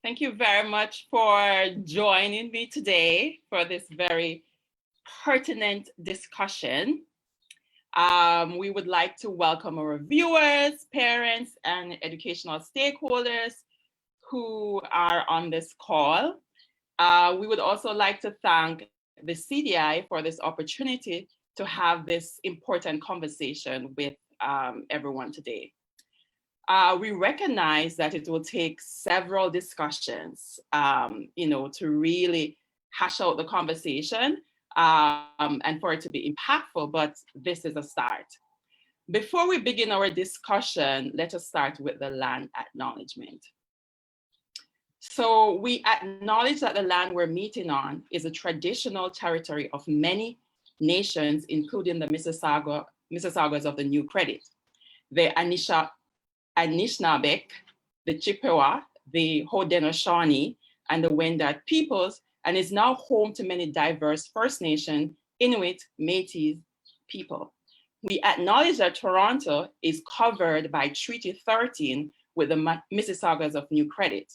Thank you very much for joining me today for this very pertinent discussion. We would like to welcome our viewers, parents, and educational stakeholders who are on this call. We would also like to thank the CDI for this opportunity to have this important conversation with everyone today. We recognize that it will take several discussions, to really hash out the conversation and for it to be impactful, but this is a start. Before we begin our discussion, let us start with the land acknowledgement. So we acknowledge that the land we're meeting on is a traditional territory of many nations, including the Mississaugas of the New Credit, the Anishinaabe, the Chippewa, the Haudenosaunee, and the Wendat peoples, and is now home to many diverse First Nation, Inuit, Métis people. We acknowledge that Toronto is covered by Treaty 13 with the Mississaugas of New Credit.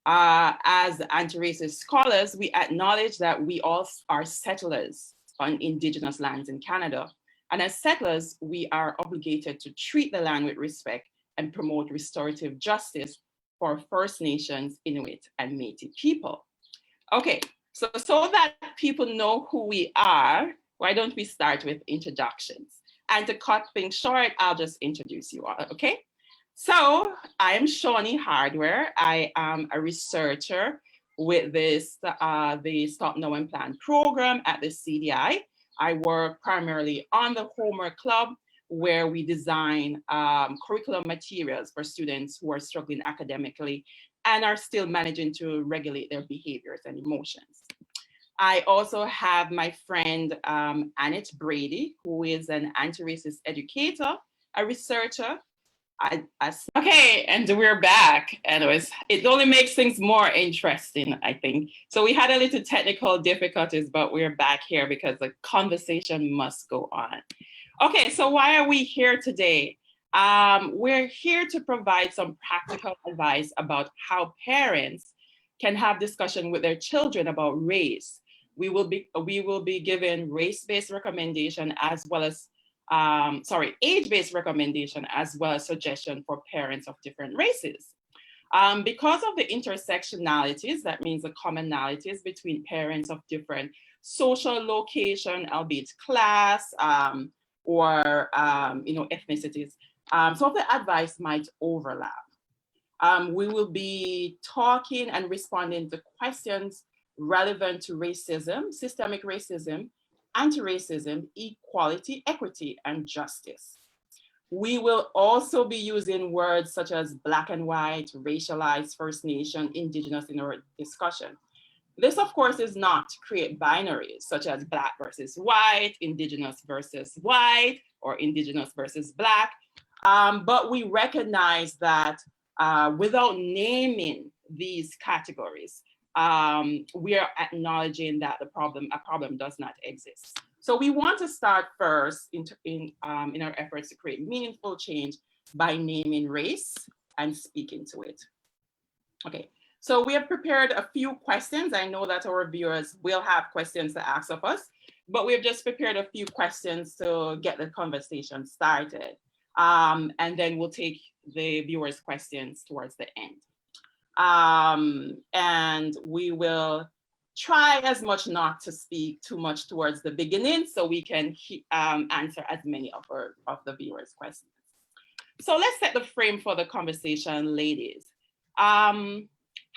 As anti-racist scholars, we acknowledge that we all are settlers on Indigenous lands in Canada. And as settlers, we are obligated to treat the land with respect and promote restorative justice for First Nations, Inuit, and Métis people. Okay, so that people know who we are, why don't we start with introductions? And to cut things short, I'll just introduce you all, okay? So I'm Shawnee Hardware. I am a researcher with this, the Stop Now and Plan program at the CDI. I work primarily on the Homework Club, where we design curriculum materials for students who are struggling academically and are still managing to regulate their behaviors and emotions. I also have my friend Annette Brady, who is an anti-racist educator, a researcher. Okay, and we're back. Anyways, it only makes things more interesting, I think. So we had a little technical difficulties, but we're back here because the conversation must go on. Okay, so why are we here today? We're here to provide some practical advice about how parents can have discussion with their children about race. We will be given race-based recommendation as well as, age-based recommendation as well as suggestion for parents of different races. Because of the intersectionalities, that means the commonalities between parents of different social location, albeit class, or ethnicities. Some of the advice might overlap. We will be talking and responding to questions relevant to racism, systemic racism, anti-racism, equality, equity, and justice. We will also be using words such as Black and white, racialized, First Nation, Indigenous in our discussion. This, of course, is not to create binaries such as Black versus white, Indigenous versus white, or Indigenous versus Black. But we recognize that without naming these categories, we are acknowledging that a problem does not exist. So we want to start first in our efforts to create meaningful change by naming race and speaking to it. Okay. So we have prepared a few questions. I know that our viewers will have questions to ask of us, but we've just prepared a few questions to get the conversation started. And then we'll take the viewers' questions towards the end. And we will try as much not to speak too much towards the beginning so we can answer as many of the viewers' questions. So let's set the frame for the conversation, ladies.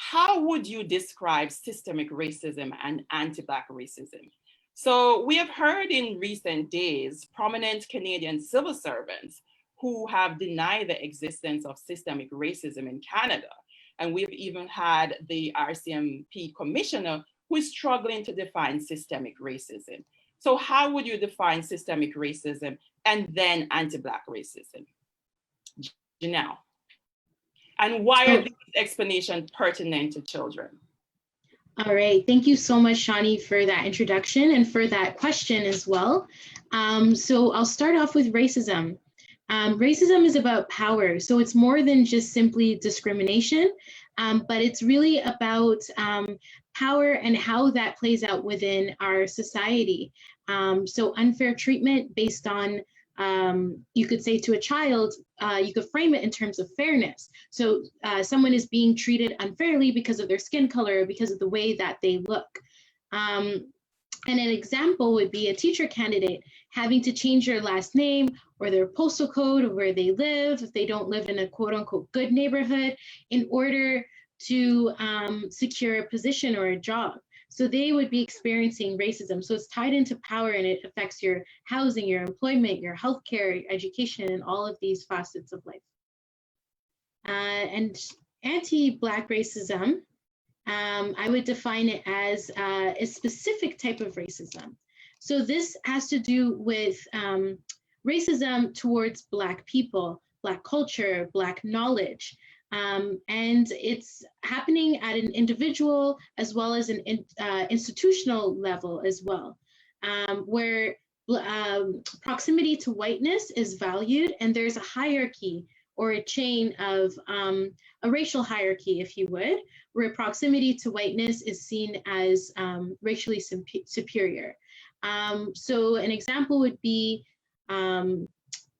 How would you describe systemic racism and anti-Black racism? So we have heard in recent days prominent Canadian civil servants who have denied the existence of systemic racism in Canada. And we've even had the RCMP commissioner who is struggling to define systemic racism. So how would you define systemic racism and then anti-Black racism? Janelle. And why are these explanations pertinent to children? All right, thank you so much, Shawnee, for that introduction and for that question as well. So I'll start off with racism. Racism is about power. So it's more than just simply discrimination, but it's really about power and how that plays out within our society. So unfair treatment based on, you could say to a child, you could frame it in terms of fairness. So someone is being treated unfairly because of their skin color, because of the way that they look. And an example would be a teacher candidate having to change their last name or their postal code of where they live, if they don't live in a quote unquote good neighborhood, in order to secure a position or a job. So they would be experiencing racism. So it's tied into power and it affects your housing, your employment, your healthcare, your education, and all of these facets of life. And anti-Black racism, I would define it as a specific type of racism. So this has to do with racism towards Black people, Black culture, Black knowledge. And it's happening at an individual as well as an institutional level as well, where proximity to whiteness is valued and there's a hierarchy or a chain of a racial hierarchy, if you would, where proximity to whiteness is seen as racially superior. So an example would be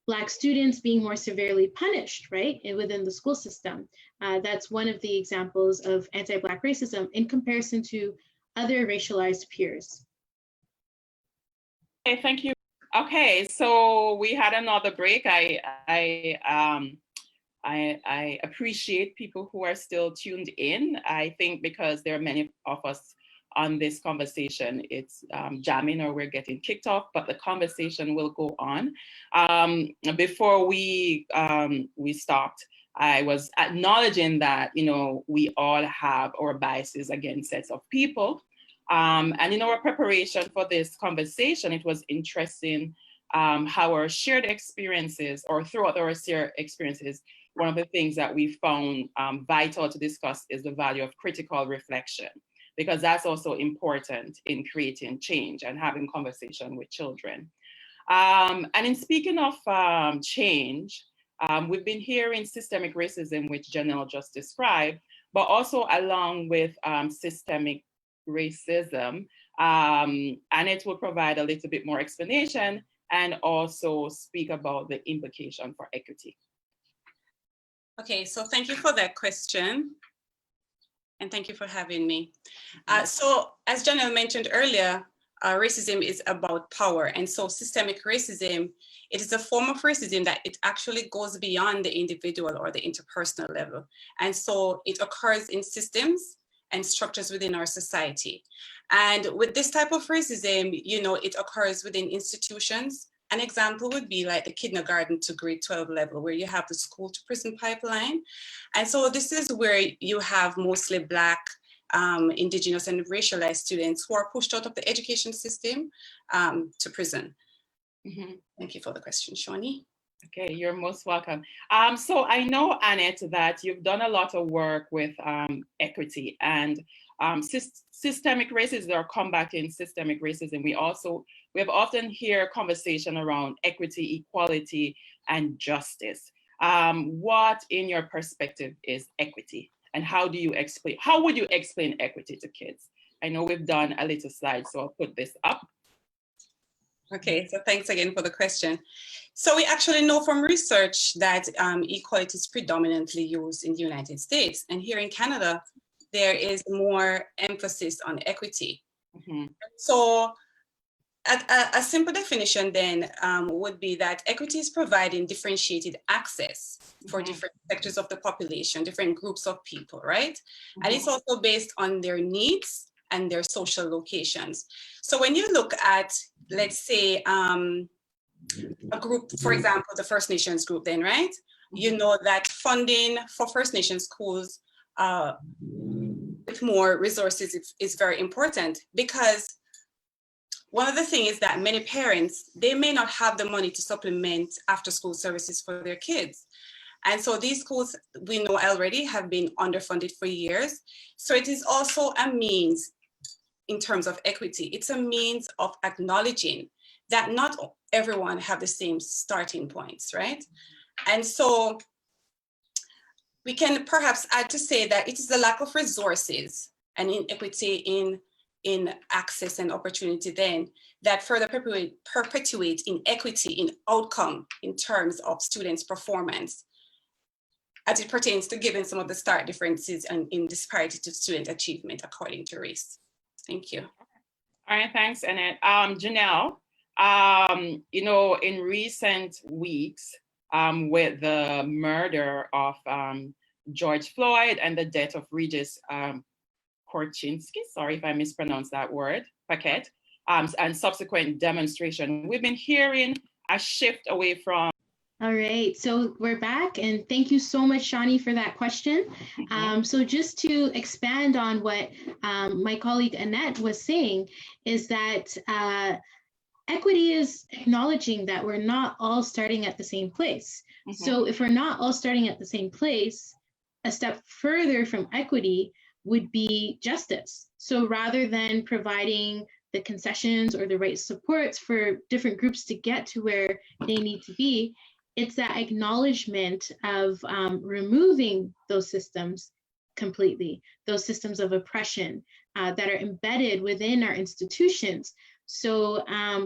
Black students being more severely punished, right, within the school system. That's one of the examples of anti-Black racism in comparison to other racialized peers. Okay, thank you. Okay, so we had another break. I appreciate people who are still tuned in. I think because there are many of us on this conversation, it's jamming or we're getting kicked off, but the conversation will go on. Before we stopped, I was acknowledging that, you know, we all have our biases against sets of people. And in our preparation for this conversation, it was interesting how our shared experiences, or throughout our shared experiences, one of the things that we found vital to discuss is the value of critical reflection, because that's also important in creating change and having conversation with children. And in speaking of change, we've been hearing systemic racism, which Janelle just described, but also along with systemic racism, and it will provide a little bit more explanation and also speak about the implication for equity. Okay, so thank you for that question. And thank you for having me. So as Janelle mentioned earlier, racism is about power. And so systemic racism, it is a form of racism that it actually goes beyond the individual or the interpersonal level. And so it occurs in systems and structures within our society. And with this type of racism, you know, it occurs within institutions. An example would be like the kindergarten to grade 12 level, where you have the school to prison pipeline. And so this is where you have mostly Black, Indigenous and racialized students who are pushed out of the education system to prison. Mm-hmm. Thank you for the question, Shawnee. Okay, you're most welcome. So I know, Annette, that you've done a lot of work with equity and systemic racism, or combating systemic racism. We have often hear conversation around equity, equality, and justice. What, in your perspective, is equity, and how would you explain equity to kids? I know we've done a little slide, so I'll put this up. Okay, so thanks again for the question. So we actually know from research that equality is predominantly used in the United States, and here in Canada, there is more emphasis on equity. Mm-hmm. So a simple definition then would be that equity is providing differentiated access for different sectors of the population, different groups of people, right? Mm-hmm. And it's also based on their needs and their social locations. So when you look at, let's say, a group, for example, the First Nations group then, right? Mm-hmm. You know that funding for First Nations schools with more resources is very important, because one of the things is that many parents, they may not have the money to supplement after school services for their kids. And so these schools, we know already, have been underfunded for years. So it is also a means in terms of equity. It's a means of acknowledging that not everyone have the same starting points, right? And so we can perhaps add to say that it is the lack of resources and inequity in access and opportunity then that further perpetuate inequity in outcome in terms of students' performance as it pertains to given some of the stark differences and in disparity to student achievement according to race. Thank you. All right, thanks, Annette. Janelle, you know, in recent weeks, with the murder of George Floyd and the death of Regis Korchinski, sorry if I mispronounced that word, Paquette, and subsequent demonstration, we've been hearing a shift away from. All right, so we're back, and thank you so much, Shawnee, for that question. So just to expand on what my colleague Annette was saying, is that equity is acknowledging that we're not all starting at the same place. So if we're not all starting at the same place, a step further from equity would be justice. So rather than providing the concessions or the right supports for different groups to get to where they need to be, it's that acknowledgement of removing those systems completely, those systems of oppression that are embedded within our institutions. So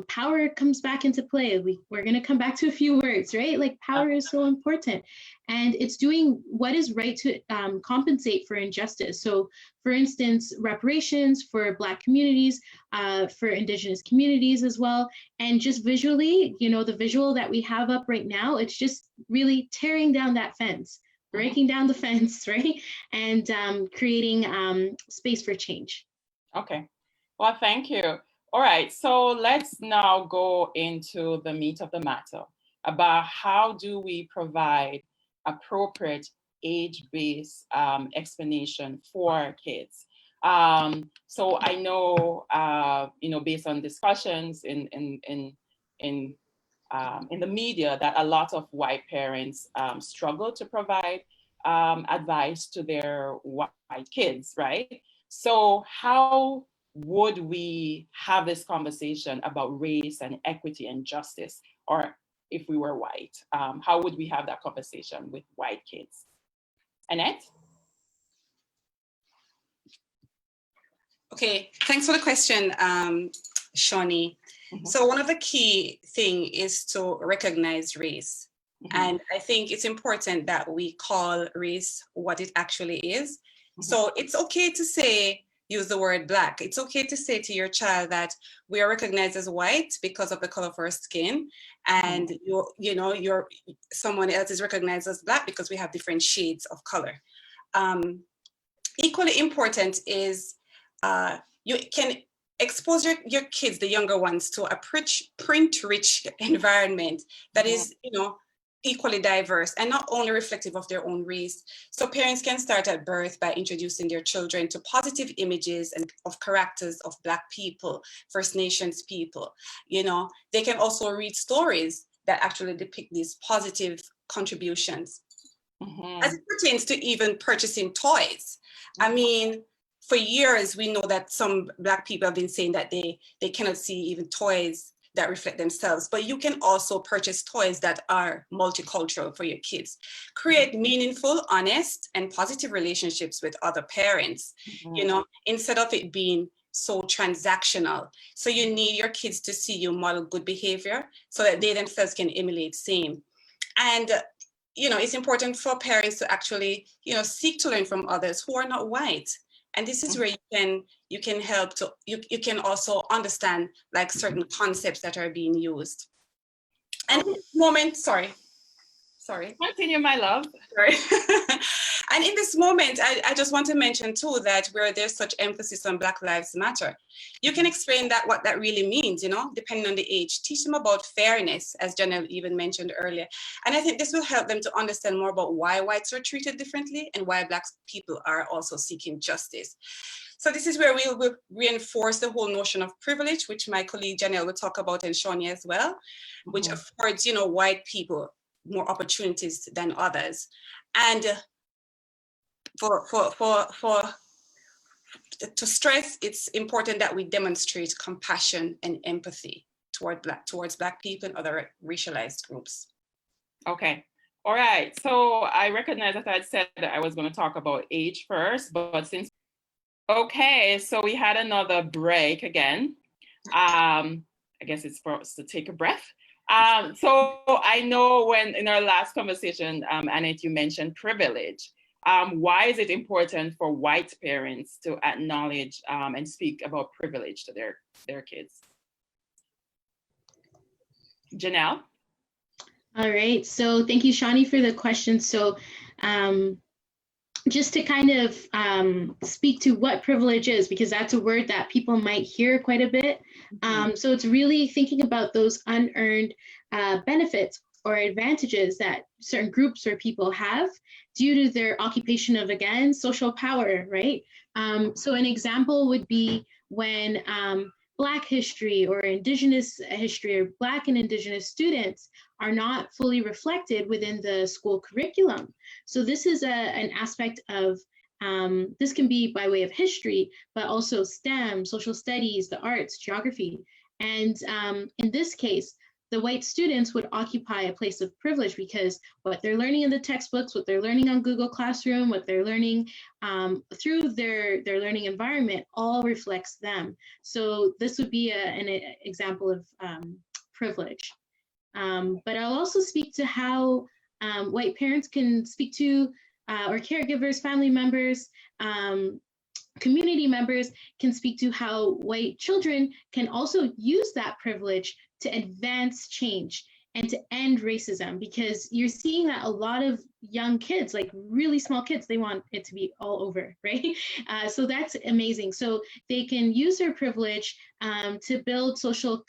power comes back into play. We're going to come back to a few words, right? Like power is so important. And it's doing what is right to compensate for injustice. So for instance, reparations for Black communities, for Indigenous communities as well. And just visually, you know, the visual that we have up right now, it's just really tearing down that fence, breaking down the fence, right? And creating space for change. Okay, well, thank you. All right, so let's now go into the meat of the matter about how do we provide appropriate age-based explanation for kids. So I know, you know, based on discussions in the media, that a lot of white parents struggle to provide advice to their white kids, right? So how would we have this conversation about race and equity and justice, or if we were white, how would we have that conversation with white kids? Annette? Okay, thanks for the question, Shawnee. So one of the key thing is to recognize race. And I think it's important that we call race what it actually is. So it's okay to say, use the word Black. It's okay to say to your child that we are recognized as white because of the color of our skin, and someone else is recognized as Black because we have different shades of color. Equally important is you can expose your kids, the younger ones, to a print-rich environment that is, you know, equally diverse and not only reflective of their own race. So parents can start at birth by introducing their children to positive images and of characters of Black people, First Nations people. You know, they can also read stories that actually depict these positive contributions. As it pertains to even purchasing toys, I mean, for years, we know that some Black people have been saying that they cannot see even toys that reflect themselves, but you can also purchase toys that are multicultural for your kids. Create meaningful, honest, and positive relationships with other parents, you know, instead of it being so transactional. So you need your kids to see you model good behavior so that they themselves can emulate same. And you know, it's important for parents to actually, you know, seek to learn from others who are not white. And this is where you can help to, you can also understand like certain concepts that are being used. And in this moment, sorry. Continue, my love. Sorry. And in this moment, I just want to mention too that where there's such emphasis on Black Lives Matter, you can explain that what that really means, you know, depending on the age. Teach them about fairness, as Janelle even mentioned earlier. And I think this will help them to understand more about why whites are treated differently and why Black people are also seeking justice. So this is where we will reinforce the whole notion of privilege, which my colleague Janelle will talk about, and Shawnee as well, which affords, you know, white people more opportunities than others. And to stress, it's important that we demonstrate compassion and empathy towards Black people and other racialized groups. Okay. All right. So I recognize that I said that I was going to talk about age first, but since, okay, so we had another break again. I guess it's for us to take a breath. So I know when in our last conversation, Annette, you mentioned privilege. Why is it important for white parents to acknowledge and speak about privilege to their kids? Janelle? All right, so thank you, Shawnee, for the question. So just to kind of speak to what privilege is, because that's a word that people might hear quite a bit. So it's really thinking about those unearned benefits or advantages that certain groups or people have due to their occupation of, again, social power, right? So an example would be when Black history or Indigenous history or Black and Indigenous students are not fully reflected within the school curriculum. So this is an aspect of, this can be by way of history, but also STEM, social studies, the arts, geography. And in this case, the white students would occupy a place of privilege because what they're learning in the textbooks, what they're learning on Google Classroom, what they're learning through their learning environment all reflects them. So this would be an example of privilege. But I'll also speak to how white parents can speak to, or caregivers, family members, community members can speak to how white children can also use that privilege to advance change and to end racism, because you're seeing that a lot of young kids, like really small kids, they want it to be all over, right? So that's amazing. So they can use their privilege to build social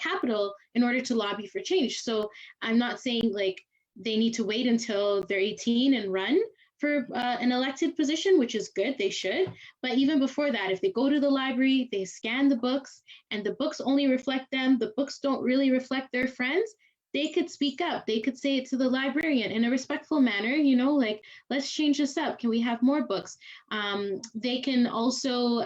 capital in order to lobby for change. So I'm not saying like they need to wait until they're 18 and run for an elected position, which is good, they should. But even before that, if they go to the library, they scan the books and the books only reflect them, the books don't really reflect their friends, they could speak up. They could say it to the librarian in a respectful manner, you know, like, let's change this up. Can we have more books? They can also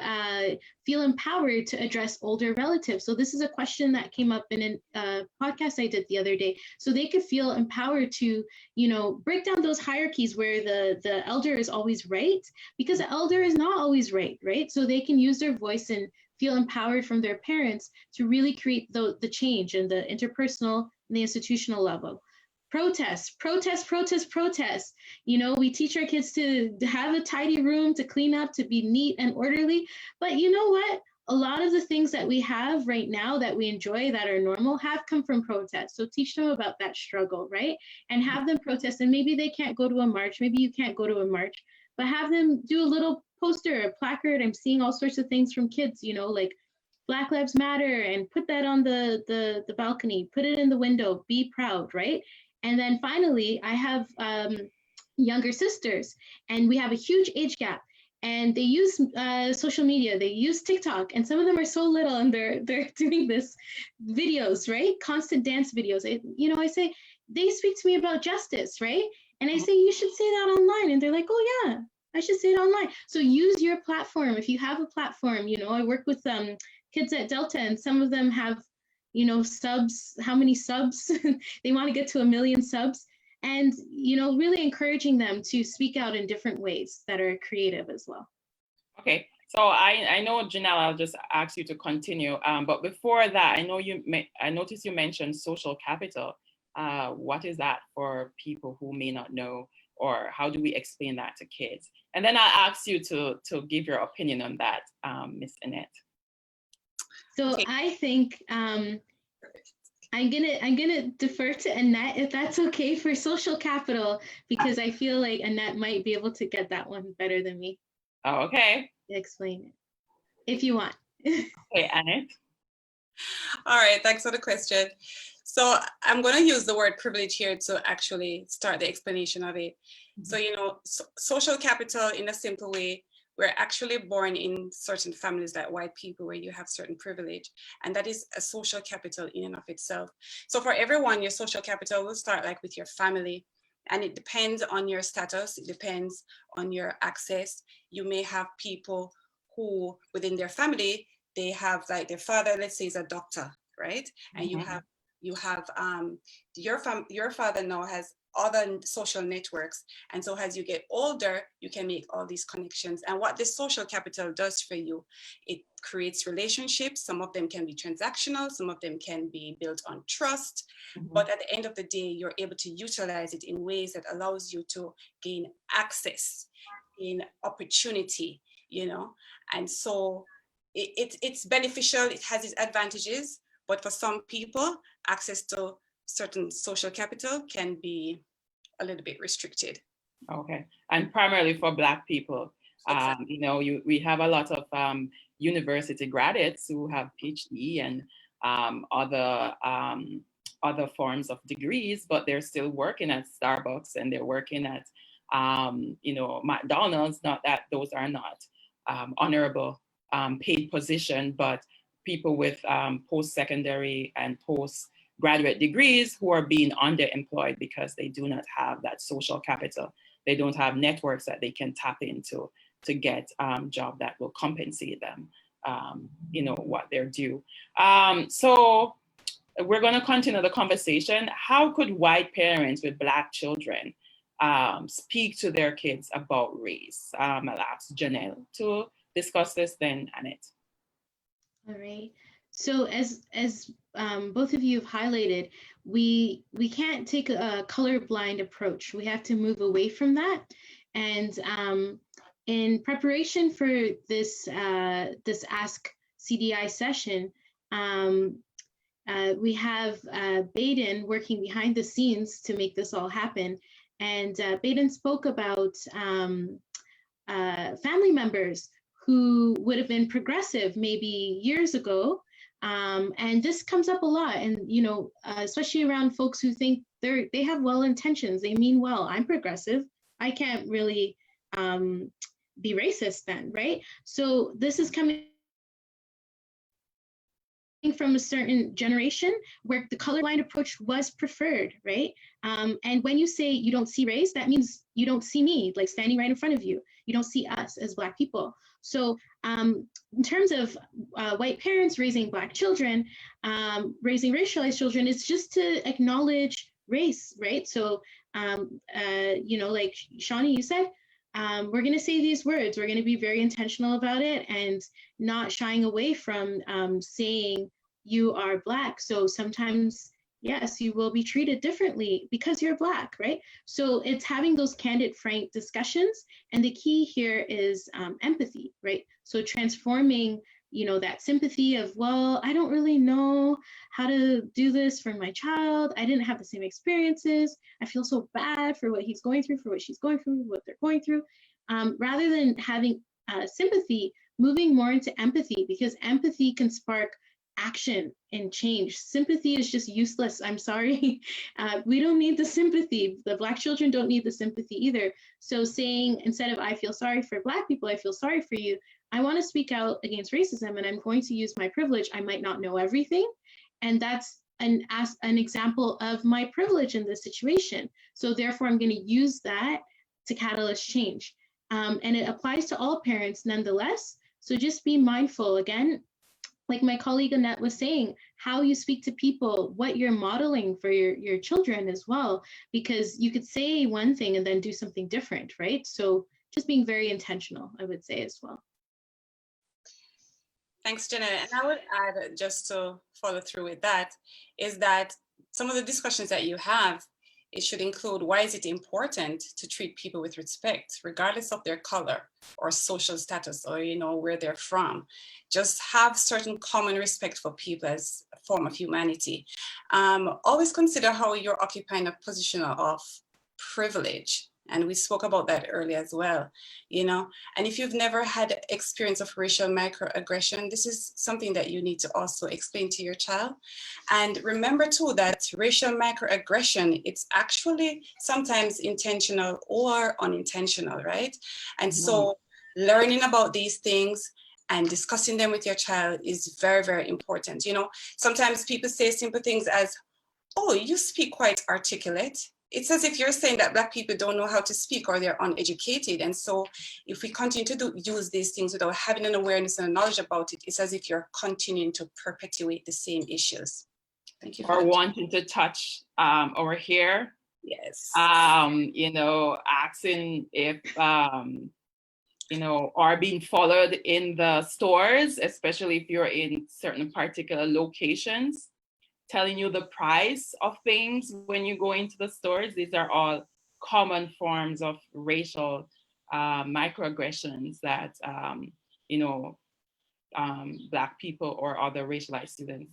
feel empowered to address older relatives. So this is a question that came up in a podcast I did the other day. So they could feel empowered to, you know, break down those hierarchies where the elder is always right, because the elder is not always right, right? So they can use their voice and feel empowered from their parents to really create the change in the interpersonal and the institutional level. Protest. You know, we teach our kids to have a tidy room, to clean up, to be neat and orderly. But you know what? A lot of the things that we have right now that we enjoy that are normal have come from protests. So teach them about that struggle, right? And have them protest. And maybe they can't go to a march. Maybe you can't go to a march, but have them do a little poster, a placard. I'm seeing all sorts of things from kids, you know, like Black Lives Matter, and put that on the balcony, put it in the window, be proud, right? And then finally, I have younger sisters, and we have a huge age gap, and they use social media, they use TikTok, and some of them are so little, and they're doing this videos, right? Constant dance videos. You know, I say, they speak to me about justice, right? And I say, you should say that online, and they're like, oh yeah, I should say it online. So use your platform. If you have a platform, you know, I work with kids at Delta, and some of them have, you know, subs, how many subs? They want to get to 1 million subs. And, you know, really encouraging them to speak out in different ways that are creative as well. Okay, so I know, Janelle, I'll just ask you to continue. But before that, I noticed you mentioned social capital. What is that for people who may not know, or how do we explain that to kids? And then I'll ask you to give your opinion on that, Ms. Annette. So okay. I think I'm gonna defer to Annette, if that's okay, for social capital, because I feel like Annette might be able to get that one better than me. Oh, okay. Explain it, if you want. Okay, Annette. All right, thanks for the question. So I'm going to use the word privilege here to actually start the explanation of it. So, you know, social capital, in a simple way, we're actually born in certain families like white people where you have certain privilege, and that is a social capital in and of itself. So for everyone, your social capital will start like with your family, and it depends on your status, it depends on your access. You may have people who within their family, they have like their father, let's say, is a doctor, right? And Mhm. you have your father now has other social networks, and so as you get older, you can make all these connections. And what this social capital does for you, it creates relationships. Some of them can be transactional, some of them can be built on trust, Mhm. but at the end of the day, you're able to utilize it in ways that allows you to gain access, in opportunity, you know. And so it's beneficial, it has its advantages, but for some people, access to certain social capital can be a little bit restricted. Okay, and primarily for Black people, Exactly. you know, we have a lot of university graduates who have PhD and other forms of degrees, but they're still working at Starbucks and they're working at you know, McDonald's. Not that those are not honorable paid position, but people with post-secondary and postgraduate degrees who are being underemployed because they do not have that social capital. They don't have networks that they can tap into to get job that will compensate them, you know, what they're due. So we're going to continue the conversation. How could white parents with Black children speak to their kids about race? I'll ask Janelle to discuss this, then Annette. All right. So as both of you have highlighted, we can't take a colorblind approach. We have to move away from that. And in preparation for this this Ask CDI session, we have Baden working behind the scenes to make this all happen. And Baden spoke about family members who would have been progressive maybe years ago. And this comes up a lot. And, you know, especially around folks who think they have well intentions, they mean well. I'm progressive, I can't really be racist then, right? So this is coming from a certain generation where the colorblind approach was preferred, right? And when you say you don't see race, that means you don't see me, like standing right in front of you. You don't see us as Black people. So in terms of white parents raising Black children, raising racialized children, it's just to acknowledge race, right? So, you know, like Shawnee, you said, we're going to say these words. We're going to be very intentional about it and not shying away from saying you are Black. So sometimes, yes, you will be treated differently because you're Black, right? So it's having those candid, frank discussions. And the key here is empathy, right? So transforming, you know, that sympathy of, well, I don't really know how to do this for my child. I didn't have the same experiences. I feel so bad for what he's going through, for what she's going through, what they're going through. Rather than having sympathy, moving more into empathy, because empathy can spark action and change. Sympathy is just useless. I'm sorry. We don't need the sympathy. The Black children don't need the sympathy either. So saying, instead of I feel sorry for Black people, I feel sorry for you, I want to speak out against racism and I'm going to use my privilege. I might not know everything. And that's an example of my privilege in this situation. So therefore, I'm going to use that to catalyst change. And it applies to all parents nonetheless. So just be mindful, again, like my colleague Annette was saying, how you speak to people, what you're modeling for your children as well, because you could say one thing and then do something different, right? So just being very intentional, I would say as well. Thanks, Janelle. And I would add, just to follow through with that, is that some of the discussions that you have, it should include why is it important to treat people with respect, regardless of their color or social status or, you know, where they're from. Just have certain common respect for people as a form of humanity. Always consider how you're occupying a position of privilege. And we spoke about that earlier as well, you know. And if you've never had experience of racial microaggression, this is something that you need to also explain to your child. And remember too that racial microaggression, it's actually sometimes intentional or unintentional, right? And so learning about these things and discussing them with your child is very, very important. You know, sometimes people say simple things as, oh, you speak quite articulate. it's as if you're saying that Black people don't know how to speak or they're uneducated. And so if we continue to use these things without having an awareness and a knowledge about it, it's as if you're continuing to perpetuate the same issues. Thank you. Or wanting to touch our hair. Yes. You know, asking if, you know, are being followed in the stores, especially if you're in certain particular locations, telling you the price of things when you go into the stores. These are all common forms of racial microaggressions that, you know, Black people or other racialized students,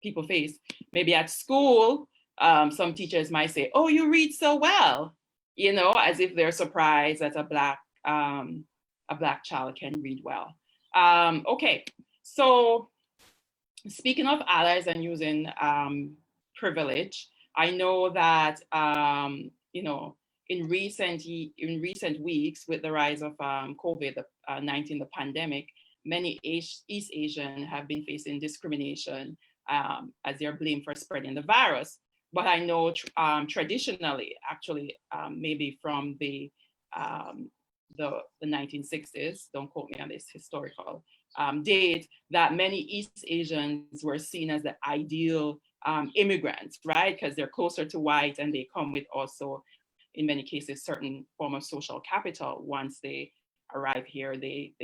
people face. Maybe at school, some teachers might say, oh, you read so well, you know, as if they're surprised that a Black child can read well. Okay, so speaking of allies and using privilege, I know that you know, in recent weeks, with the rise of COVID-19, the pandemic, many East Asian have been facing discrimination as they're blamed for spreading the virus. But I know traditionally, actually, maybe from the 1960s, don't quote me on this historical date, that many East Asians were seen as the ideal immigrants, right? Because they're closer to white and they come with also, in many cases, certain form of social capital. Once they arrive here, they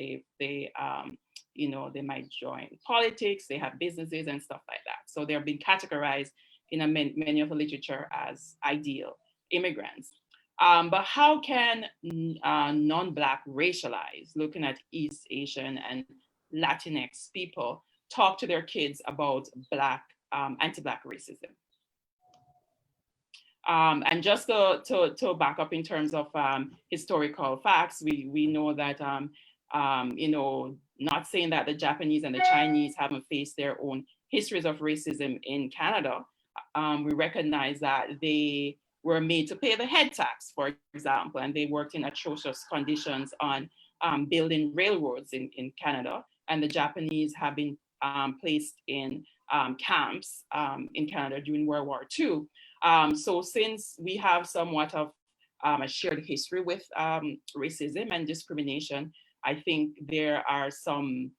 you know, they might join politics, they have businesses and stuff like that. So they're being categorized in many of the literature as ideal immigrants. But how can non-Black racialized, looking at East Asian and Latinx people, talk to their kids about Black, anti-Black racism? And just to back up in terms of historical facts, we know that, you know, not saying that the Japanese and the Chinese haven't faced their own histories of racism in Canada. We recognize that they were made to pay the head tax, for example, and they worked in atrocious conditions on building railroads in Canada. And the Japanese have been placed in camps in Canada during World War II. So since we have somewhat of a shared history with racism and discrimination, I think there are some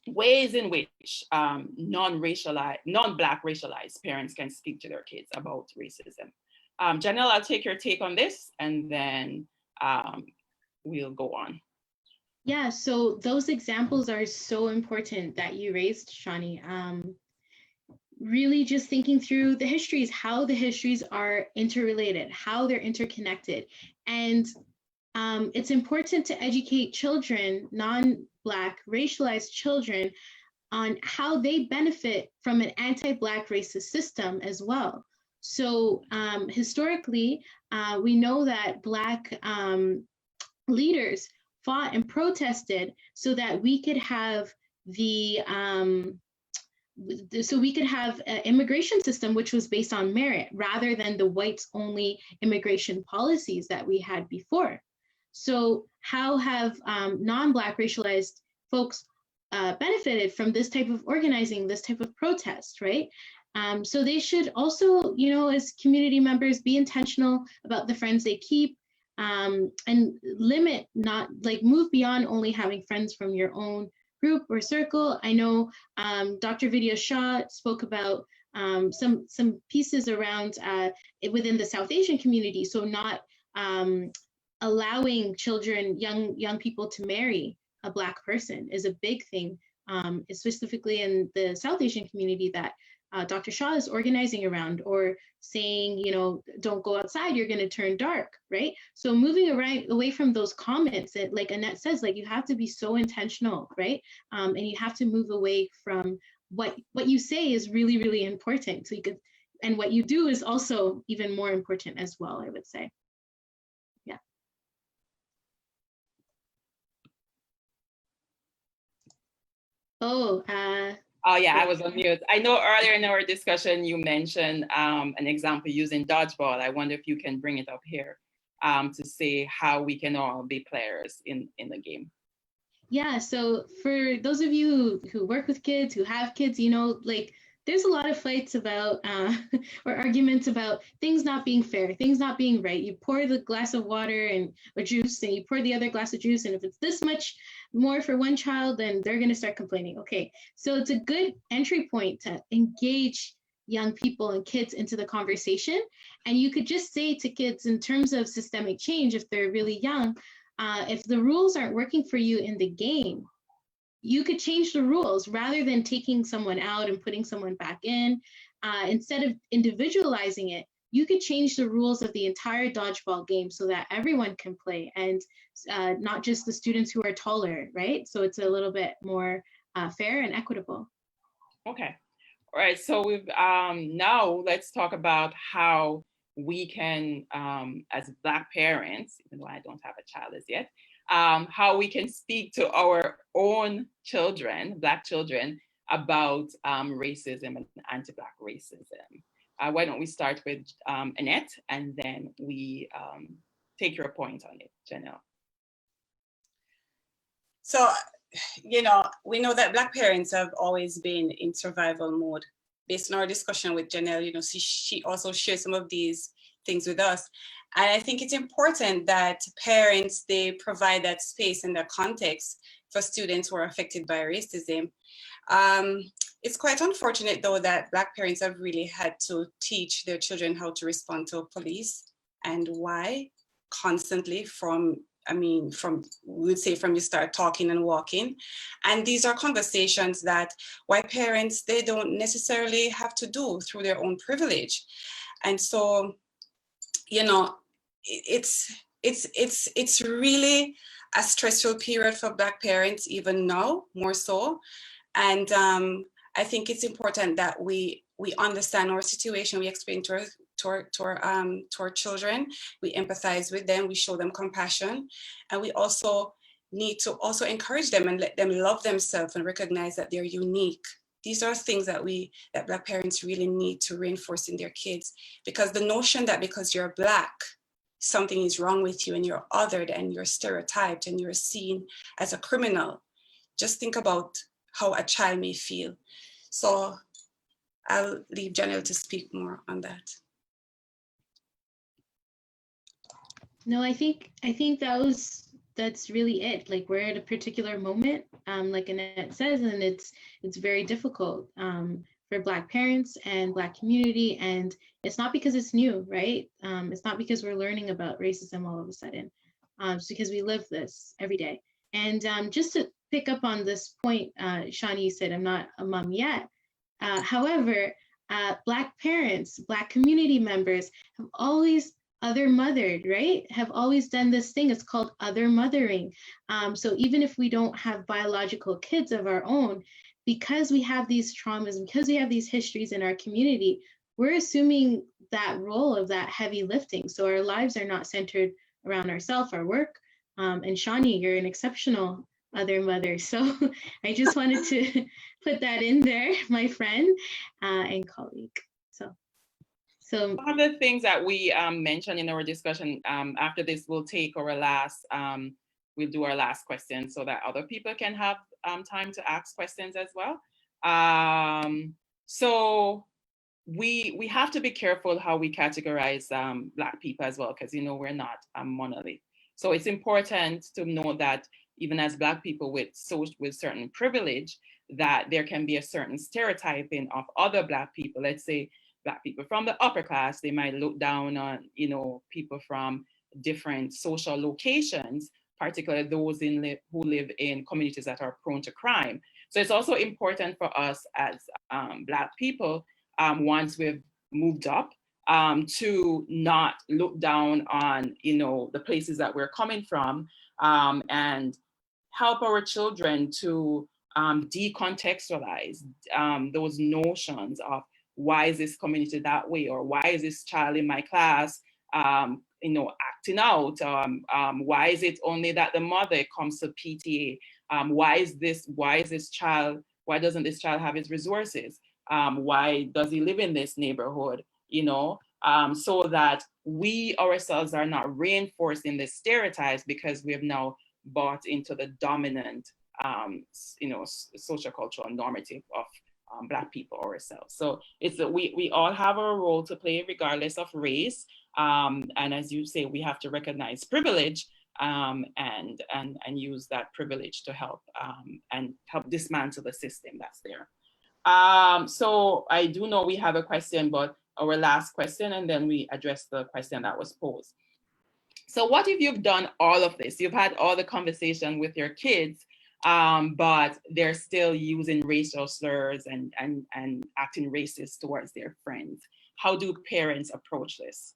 ways in which non-Black racialized parents can speak to their kids about racism. Janelle, I'll take your take on this and then we'll go on. Yeah, so those examples are so important that you raised, Shawnee. Really just thinking through the histories, how the histories are interrelated, how they're interconnected. And it's important to educate children, non-Black racialized children, on how they benefit from an anti-Black racist system as well. So historically, we know that Black leaders fought and protested so that we could have an immigration system which was based on merit rather than the whites only immigration policies that we had before. So how have non-Black racialized folks benefited from this type of organizing, this type of protest, right? So they should also, you know, as community members, be intentional about the friends they keep, and limit, not like move beyond only having friends from your own group or circle. I know Dr. Vidya Shah spoke about some pieces around within the South Asian community. So not allowing children, young people to marry a Black person is a big thing, specifically in the South Asian community that Dr. Shah is organizing around, or saying, you know, don't go outside, you're going to turn dark, right? So moving away from those comments that, like Annette says, like you have to be so intentional, right? And you have to move away from what you say is really, really important. So you could, and what you do is also even more important as well, I would say. Yeah. Oh yeah, I was on mute. I know earlier in our discussion you mentioned an example using dodgeball. I wonder if you can bring it up here to say how we can all be players in the game. Yeah, so for those of you who work with kids, who have kids, you know, like there's a lot of fights about or arguments about things not being fair, things not being right. You pour the glass of water and or juice, and you pour the other glass of juice, and if it's this much more for one child, then they're going to start complaining. Okay, so it's a good entry point to engage young people and kids into the conversation. And you could just say to kids, in terms of systemic change, if they're really young, if the rules aren't working for you in the game, you could change the rules rather than taking someone out and putting someone back in. Instead of individualizing it, you could change the rules of the entire dodgeball game so that everyone can play, and not just the students who are taller, right? So it's a little bit more fair and equitable. Okay. All right. So we've now let's talk about how we can, as Black parents, even though I don't have a child as yet, how we can speak to our own children, Black children, about racism and anti-Black racism. Why don't we start with Annette, and then we take your point on it, Janelle. So, we know that Black parents have always been in survival mode. Based on our discussion with Janelle, she also shared some of these things with us. And I think it's important that parents, they provide that space and that context for students who are affected by racism. It's quite unfortunate, though, that Black parents have really had to teach their children how to respond to police and why constantly from you start talking and walking. And these are conversations that white parents, they don't necessarily have to do through their own privilege. And so, it's really a stressful period for Black parents, even now, more so. And I think it's important that we understand our situation, we explain to our children, we empathize with them, we show them compassion, and we also need to also encourage them and let them love themselves and recognize that they're unique. These are things that Black parents really need to reinforce in their kids, because the notion that because you're Black, something is wrong with you and you're othered and you're stereotyped and you're seen as a criminal. Just think about how a child may feel. So I'll leave Janelle to speak more on that. No, I think that's really it. Like, we're at a particular moment, like Annette says, and it's very difficult for Black parents and Black community. And it's not because it's new, right? It's not because we're learning about racism all of a sudden. It's because we live this every day. And just to pick up on this point, Shawnee said, I'm not a mom yet. However, Black parents, Black community members have always other mothered, right? Have always done this thing. It's called other mothering. So even if we don't have biological kids of our own, because we have these traumas, because we have these histories in our community, we're assuming that role of that heavy lifting. So our lives are not centered around ourselves, our work. And Shawnee, you're an exceptional other mother. So I just wanted to put that in there, my friend and colleague. So one of the things that we mentioned in our discussion, after this, we'll take our last, we'll do our last question so that other people can have time to ask questions as well. So we have to be careful how we categorize Black people as well, because we're not a monolith. So it's important to know that even as Black people with certain privilege, that there can be a certain stereotyping of other Black people. Let's say Black people from the upper class, they might look down on people from different social locations, particularly those who live in communities that are prone to crime. So it's also important for us as Black people, once we've moved up, to not look down on the places that we're coming from, and help our children to decontextualize those notions of why is this community that way, or why is this child in my class acting out, why is it only that the mother comes to PTA, why doesn't this child have his resources, why does he live in this neighborhood, so that we ourselves are not reinforcing the stereotypes, because we have now bought into the dominant sociocultural normative of Black people ourselves. So it's we all have a role to play regardless of race. And as you say, we have to recognize privilege and use that privilege to help and help dismantle the system that's there. So I do know we have a question, but our last question, and then we address the question that was posed. So what if you've done all of this? You've had all the conversation with your kids, but they're still using racial slurs and acting racist towards their friends. How do parents approach this?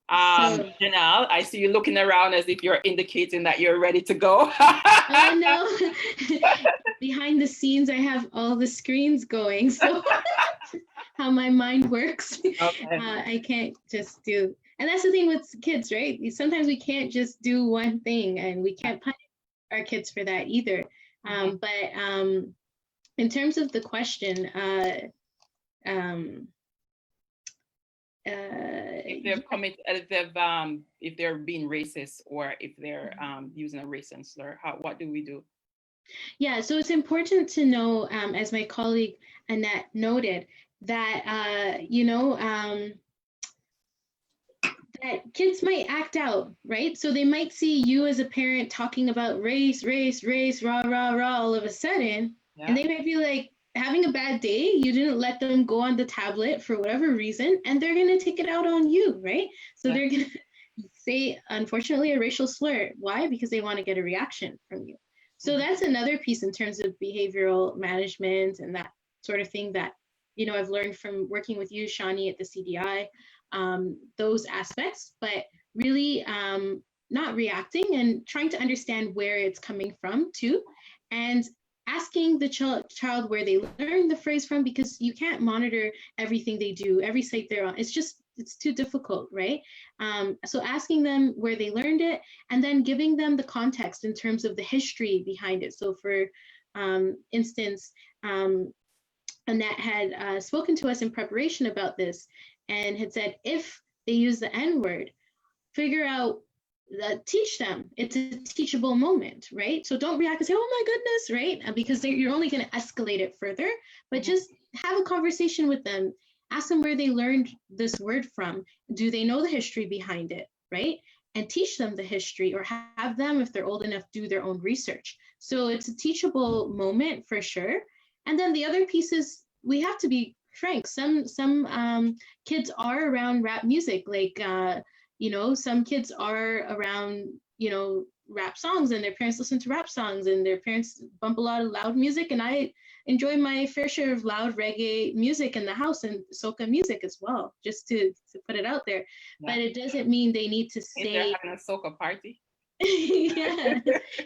Janelle, I see you looking around as if you're indicating that you're ready to go. Oh no, behind the scenes, I have all the screens going. So how my mind works, okay. I can't just do, and that's the thing with kids, right? Sometimes we can't just do one thing, and we can't punish our kids for that either. But in terms of the question, if they're being racist, or if they're using a racist slur, what do we do? Yeah, so it's important to know, as my colleague Annette noted, that that kids might act out, right? So they might see you as a parent talking about race, rah, rah, rah, all of a sudden, and they might be like having a bad day. You didn't let them go on the tablet for whatever reason, and they're gonna take it out on you, right? So they're gonna say, unfortunately, a racial slur. Why? Because they want to get a reaction from you. So that's another piece in terms of behavioral management and that sort of thing that, I've learned from working with you, Shawnee, at the CDI, those aspects, but really not reacting and trying to understand where it's coming from too, and asking the child where they learned the phrase from, because you can't monitor everything they do, every site they're on. It's too difficult, right? So asking them where they learned it, and then giving them the context in terms of the history behind it. So for instance, Annette had spoken to us in preparation about this and had said, if they use the N-word, figure out, teach them. It's a teachable moment, right? So don't react and say, oh my goodness, right? Because you're only going to escalate it further, but just have a conversation with them. Ask them where they learned this word from. Do they know the history behind it, right? And teach them the history, or have them, if they're old enough, do their own research. So it's a teachable moment for sure. And then the other piece is, we have to be frank. Some kids are around rap music, like, some kids are around, rap songs, and their parents listen to rap songs, and their parents bump a lot of loud music. And I enjoy my fair share of loud reggae music in the house, and soca music as well, just to put it out there. Yeah. But it doesn't mean they need to say. They're having a soca party. Yeah,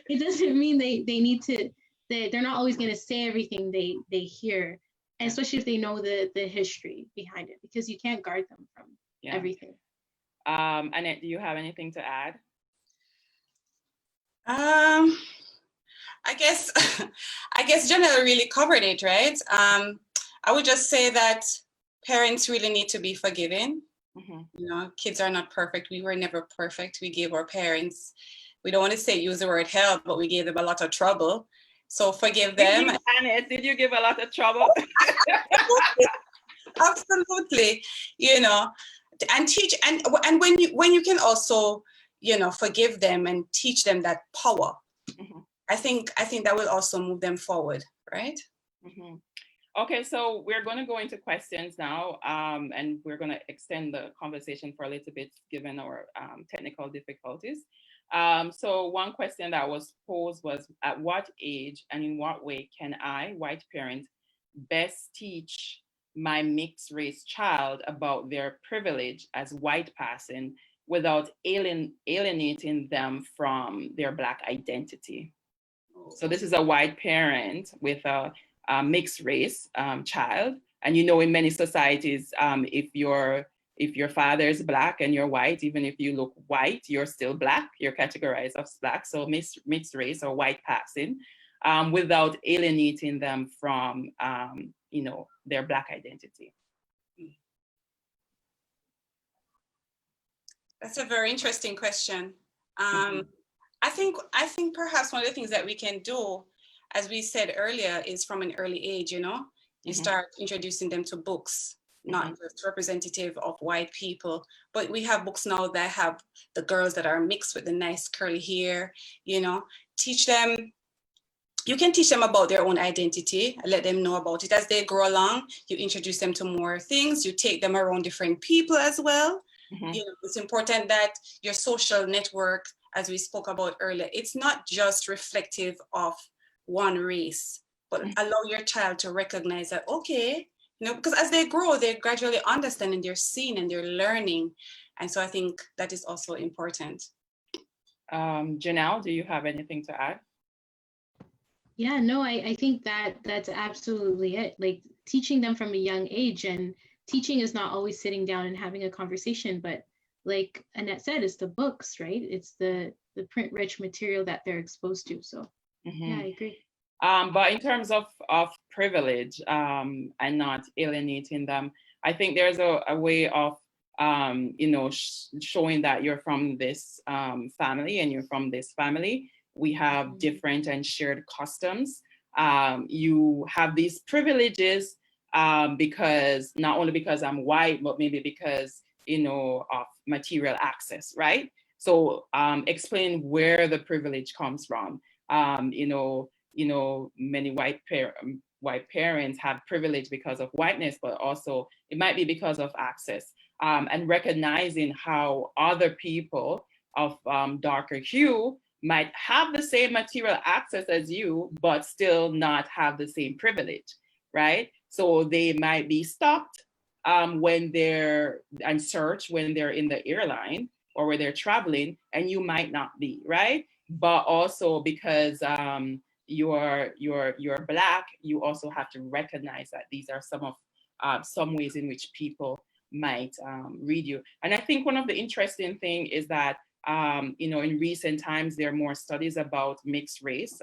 it doesn't mean they need to. They're not always going to say everything they hear, and especially if they know the history behind it, because you can't guard them from everything. Annette, do you have anything to add? I guess Janelle really covered it, right? I would just say that parents really need to be forgiving. Kids are not perfect. We were never perfect. We gave our parents, we don't want to say use the word hell, but we gave them a lot of trouble. So forgive them. Annette, did you give a lot of trouble? Absolutely. And teach, and when you can also, forgive them and teach them that power. I think that will also move them forward, right? Okay, so we're going to go into questions now, and we're going to extend the conversation for a little bit given our technical difficulties. So one question that was posed was, at what age and in what way can I, white parent, best teach my mixed race child about their privilege as white passing without alienating them from their Black identity? So this is a white parent with a mixed race child. And in many societies, if your father is Black and you're white, even if you look white, you're still Black, you're categorized as Black. So mixed race or white passing, without alienating them from their Black identity. That's a very interesting question. I think perhaps one of the things that we can do, as we said earlier, is from an early age, you know, you start introducing them to books, not just representative of white people, but we have books now that have the girls that are mixed with the nice curly hair, you know, teach them. You can teach them about their own identity, let them know about it as they grow along. You introduce them to more things, you take them around different people as well. You know, it's important that your social network, as we spoke about earlier, it's not just reflective of one race, but allow your child to recognize that, okay, you know, because as they grow, they're gradually understanding, they're seeing and they're learning. And so I think that is also important. Janelle, do you have anything to add? Yeah, no, I think that's absolutely it. Like teaching them from a young age, and teaching is not always sitting down and having a conversation, but like Annette said, it's the books, right? It's the print rich material that they're exposed to. So yeah, I agree. But in terms of privilege and not alienating them, I think there's a way of, you know, showing that you're from this family and you're from this family. We have different and shared customs. You have these privileges because not only because I'm white, but maybe because, you know, of material access, right? So explain where the privilege comes from. You know, many white parents have privilege because of whiteness, but also it might be because of access. And recognizing how other people of darker hue might have the same material access as you, but still not have the same privilege, right? So they might be stopped when they're and searched when they're in the airline or where they're traveling, and you might not be, right? But also because you're Black, you also have to recognize that these are some ways in which people might read you. And I think one of the interesting thing is that you know, in recent times, there are more studies about mixed race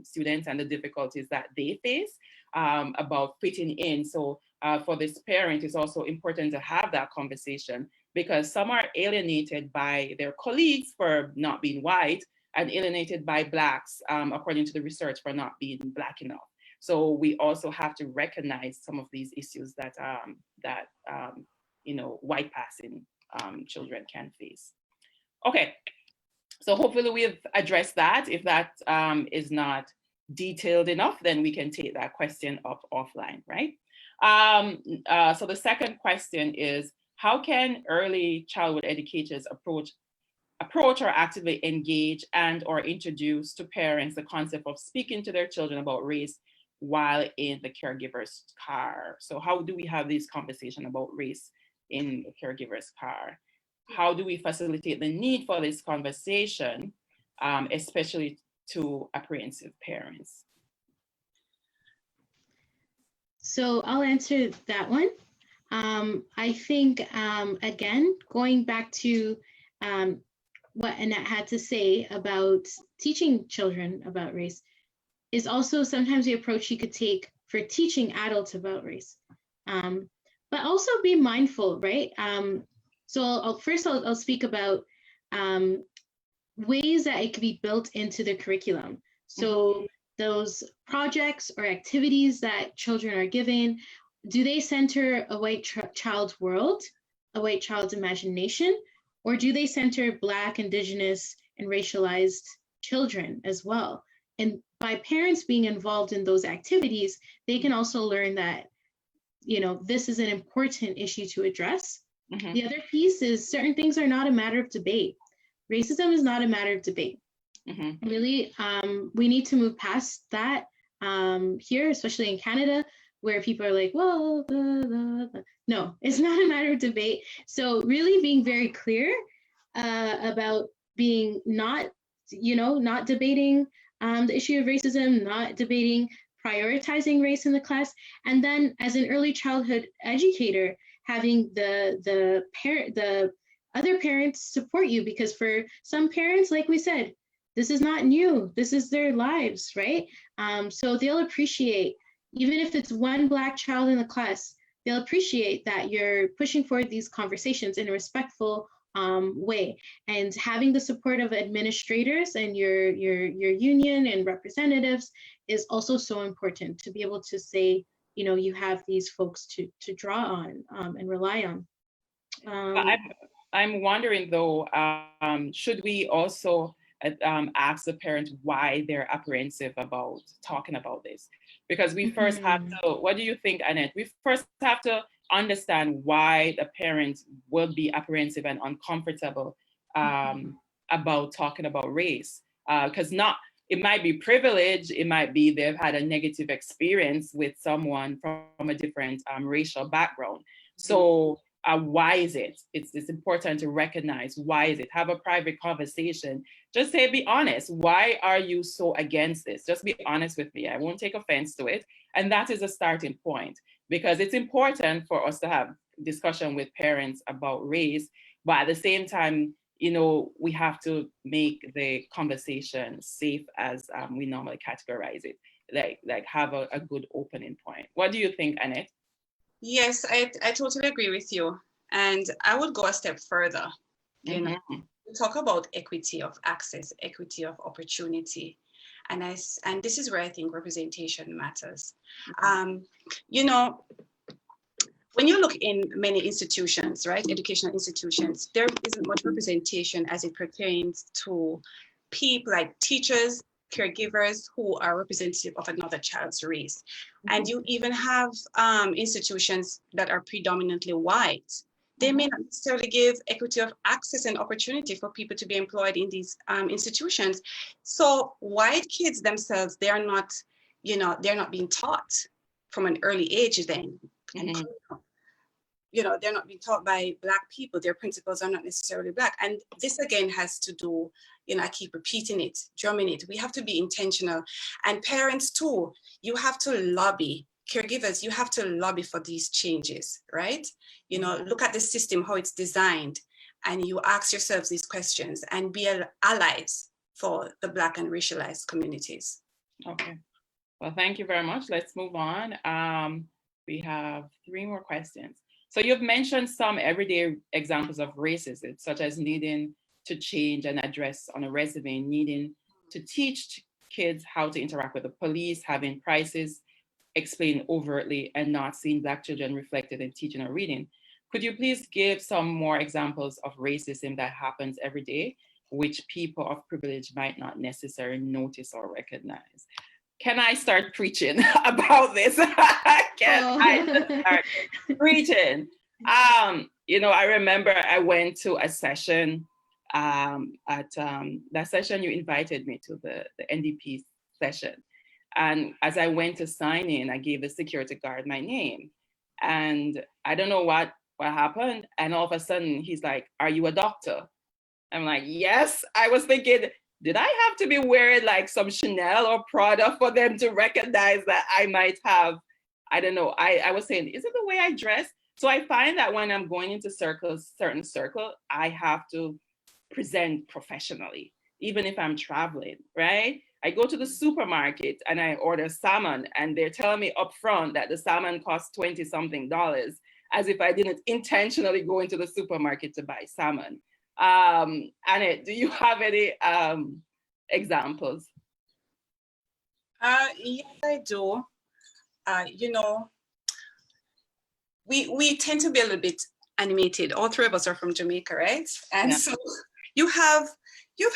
students and the difficulties that they face about fitting in. So for this parent, it's also important to have that conversation, because some are alienated by their colleagues for not being white and alienated by Blacks, according to the research, for not being Black enough. So we also have to recognize some of these issues that you know, white passing children can face. Okay, so hopefully we've addressed that. If that is not detailed enough, then we can take that question up offline, right? So the second question is, how can early childhood educators approach or actively engage and or introduce to parents the concept of speaking to their children about race while in the caregiver's car? So how do we have this conversation about race in the caregiver's car? How do we facilitate the need for this conversation, especially to apprehensive parents? So I'll answer that one. I think, again, going back to what Annette had to say about teaching children about race is also sometimes the approach you could take for teaching adults about race. But also be mindful, right? So I'll speak about ways that it could be built into the curriculum. So those projects or activities that children are given, do they center a white child's world, a white child's imagination, or do they center Black, Indigenous, and racialized children as well? And by parents being involved in those activities, they can also learn that, you know, this is an important issue to address. The other piece is certain things are not a matter of debate. Racism is not a matter of debate. Really, we need to move past that here, especially in Canada, where people are like, well, blah, blah, blah. No, it's not a matter of debate. So really being very clear about being not debating the issue of racism, not debating prioritizing race in the class, and then as an early childhood educator, having the other parents support you, because for some parents, like we said, this is not new. This is their lives, right? So they'll appreciate, even if it's one Black child in the class, they'll appreciate that you're pushing forward these conversations in a respectful, way. And having the support of administrators and your union and representatives is also so important to be able to say, you know, you have these folks to draw on and rely on. I'm wondering though, should we also ask the parent why they're apprehensive about talking about this? Because we first have to, what do you think, Annette? We first have to understand why the parents will be apprehensive and uncomfortable about talking about race. Because it might be privilege, it might be they've had a negative experience with someone from a different racial background. So why is it? It's important to recognize why is it? Have a private conversation. Just say, be honest. Why are you so against this? Just be honest with me. I won't take offense to it. And that is a starting point, because it's important for us to have discussion with parents about race, but at the same time, you know, we have to make the conversation safe as we normally categorize it, like have a good opening point. What do you think, Annette? Yes, I totally agree with you. And I would go a step further. You know, we talk about equity of access, equity of opportunity. And this is where I think representation matters. You know, when you look in many institutions, right, educational institutions, there isn't much representation as it pertains to people like teachers, caregivers who are representative of another child's race. And you even have institutions that are predominantly white. They may not necessarily give equity of access and opportunity for people to be employed in these institutions. So white kids themselves, they're not, you know, they're not being taught from an early age then. And, you know, they're not being taught by Black people. Their principals are not necessarily Black. And this again has to do, you know, I keep repeating it, drumming it. We have to be intentional. And parents too, you have to lobby. Caregivers, you have to lobby for these changes, right? You know, look at the system, how it's designed, and you ask yourselves these questions and be allies for the Black and racialized communities. Okay, well, thank you very much. Let's move on. We have 3 more questions. So you've mentioned some everyday examples of racism, such as needing to change and address on a resume, needing to teach kids how to interact with the police, having prices explained overtly, and not seeing Black children reflected in teaching or reading. Could you please give some more examples of racism that happens every day, which people of privilege might not necessarily notice or recognize? Can I start preaching about this? I start preaching? You know, I remember I went to a session at that session you invited me to, the NDP session. And as I went to sign in, I gave the security guard my name. And I don't know what happened. And all of a sudden he's like, "Are you a doctor?" I'm like, "Yes." I was thinking, did I have to be wearing like some Chanel or Prada for them to recognize that I might have, I don't know. I was saying, is it the way I dress? So I find that when I'm going into certain circle, I have to present professionally, even if I'm traveling, right? I go to the supermarket and I order salmon, and they're telling me up front that the salmon costs $20-something, as if I didn't intentionally go into the supermarket to buy salmon. Annette, do you have any examples? Yes, I do. You know, we tend to be a little bit animated. All 3 of us are from Jamaica, right? And yeah. So you've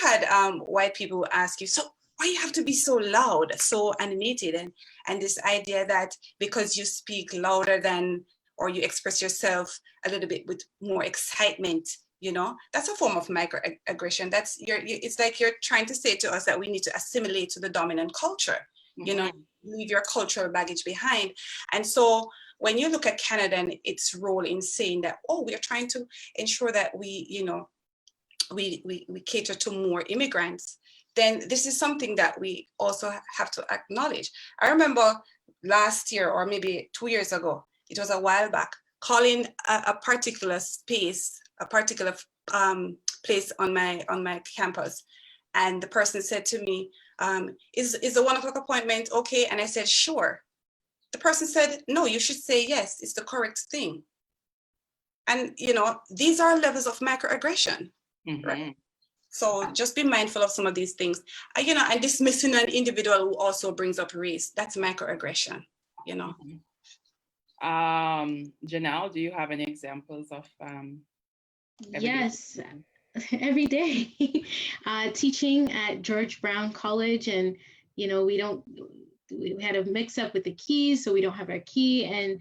had white people ask you, so why you have to be so loud, so animated, and this idea that because you speak louder than, or you express yourself a little bit with more excitement, you know, that's a form of microaggression. It's like you're trying to say to us that we need to assimilate to the dominant culture, you know, leave your cultural baggage behind. And so when you look at Canada and its role in saying that, oh, we are trying to ensure that we, you know, we cater to more immigrants, then this is something that we also have to acknowledge. I remember last year, or maybe 2 years ago, it was a while back, calling a particular space, a particular place on my campus. And the person said to me, is the 1 o'clock appointment okay? And I said, sure. The person said, no, you should say yes, it's the correct thing. And, you know, these are levels of microaggression, right? So just be mindful of some of these things. You know, and dismissing an individual who also brings up race, that's microaggression, you know. Janelle, do you have any examples of Yes, every day. Teaching at George Brown College, and you know, we had a mix up with the keys, so we don't have our key, and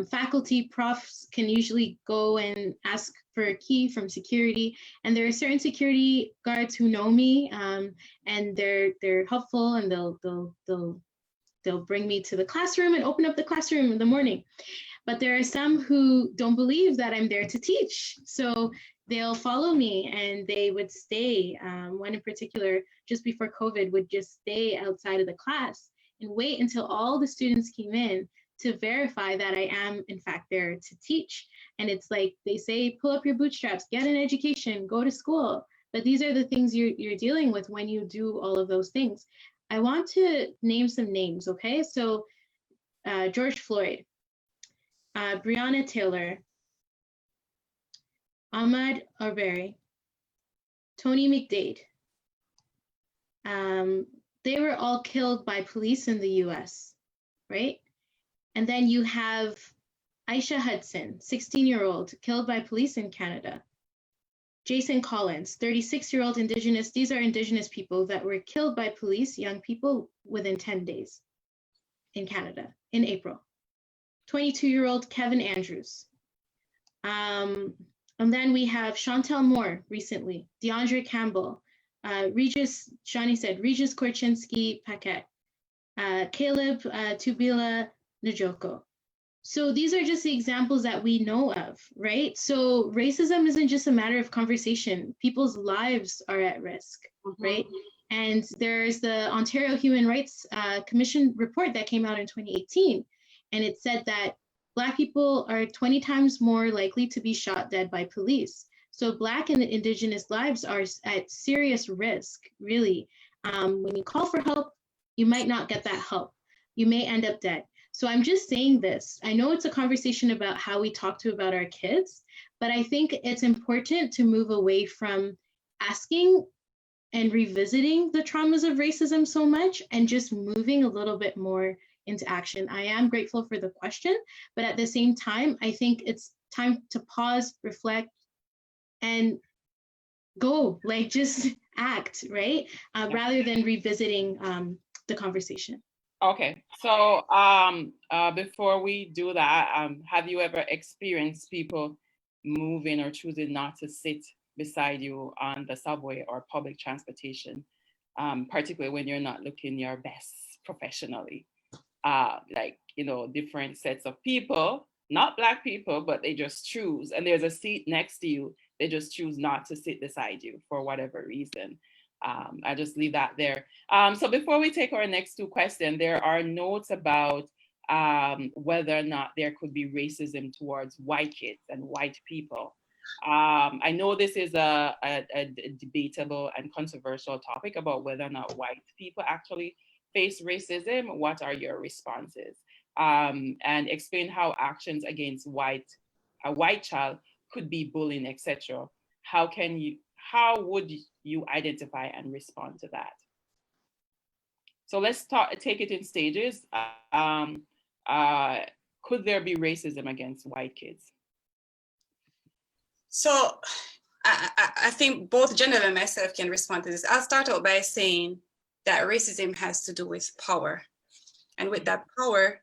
faculty profs can usually go and ask for a key from security, and there are certain security guards who know me, and they're helpful, and they'll bring me to the classroom and open up the classroom in the morning. But there are some who don't believe that I'm there to teach, so they'll follow me, and they would stay. One in particular, just before COVID, would just stay outside of the class and wait until all the students came in to verify that I am in fact there to teach. And it's like they say, pull up your bootstraps, get an education, go to school. But these are the things you're dealing with when you do all of those things. I want to name some names, okay? So George Floyd, Breonna Taylor, Ahmaud Arbery, Tony McDade. They were all killed by police in the US, right? And then you have Aisha Hudson, 16-year-old, killed by police in Canada. Jason Collins, 36-year-old Indigenous, these are Indigenous people that were killed by police, young people, within 10 days in Canada in April. 22-year-old Kevin Andrews. And then we have Chantel Moore recently, DeAndre Campbell, Regis, Shawnee said, Regis Korchinski Paquette, Caleb Tubila Njoko. So these are just the examples that we know of, right? So racism isn't just a matter of conversation. People's lives are at risk, right? And there's the Ontario Human Rights Commission report that came out in 2018. And it said that Black people are 20 times more likely to be shot dead by police. So Black and Indigenous lives are at serious risk, really. When you call for help, you might not get that help. You may end up dead. So I'm just saying this. I know it's a conversation about how we talk about our kids, but I think it's important to move away from asking and revisiting the traumas of racism so much and just moving a little bit more into action. I am grateful for the question, but at the same time, I think it's time to pause, reflect, and go, like just act, right? Rather than revisiting the conversation. Okay, so before we do that, have you ever experienced people moving or choosing not to sit beside you on the subway or public transportation, particularly when you're not looking your best professionally? Like, you know, different sets of people, not Black people, but they just choose, and there's a seat next to you, they just choose not to sit beside you for whatever reason. I just leave that there. So before we take our next two questions, there are notes about whether or not there could be racism towards white kids and white people. I know this is a debatable and controversial topic about whether or not white people actually face racism. What are your responses? And explain how actions against a white child could be bullying, etc. How would you identify and respond to that? So let's take it in stages. Could there be racism against white kids? So I think both Janelle and myself can respond to this. I'll start out by saying that racism has to do with power. And with that power,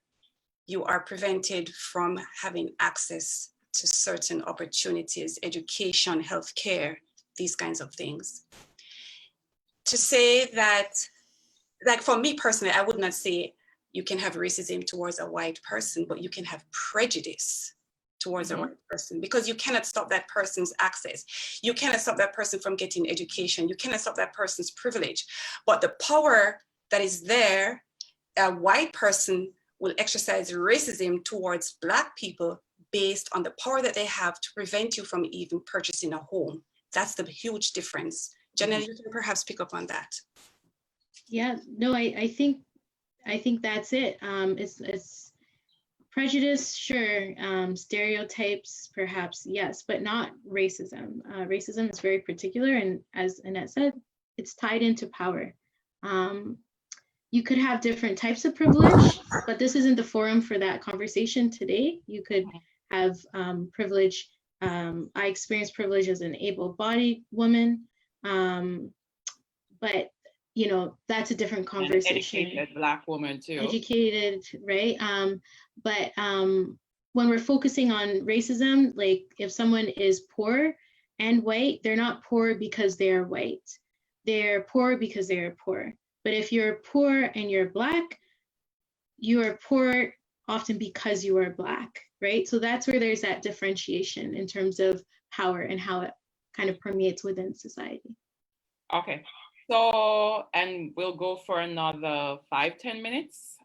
you are prevented from having access to certain opportunities, education, healthcare, these kinds of things. To say that, like for me personally, I would not say you can have racism towards a white person, but you can have prejudice towards a white person, because you cannot stop that person's access. You cannot stop that person from getting education. You cannot stop that person's privilege. But the power that is there, a white person will exercise racism towards Black people based on the power that they have to prevent you from even purchasing a home. That's the huge difference. Janelle, you can perhaps pick up on that. Yeah, no, I think that's it. It's Prejudice, sure. Stereotypes, perhaps, yes, but not racism. Racism is very particular, and as Annette said, it's tied into power. You could have different types of privilege, but this isn't the forum for that conversation today. You could have privilege. I experienced privilege as an able-bodied woman, but you know, that's a different conversation. An educated Black woman too. Educated, right? But when we're focusing on racism, like if someone is poor and white, they're not poor because they're white. They're poor because they're poor. But if you're poor and you're Black, you are poor often because you are Black, right? So that's where there's that differentiation in terms of power and how it kind of permeates within society. Okay. So, and we'll go for another 5-10 minutes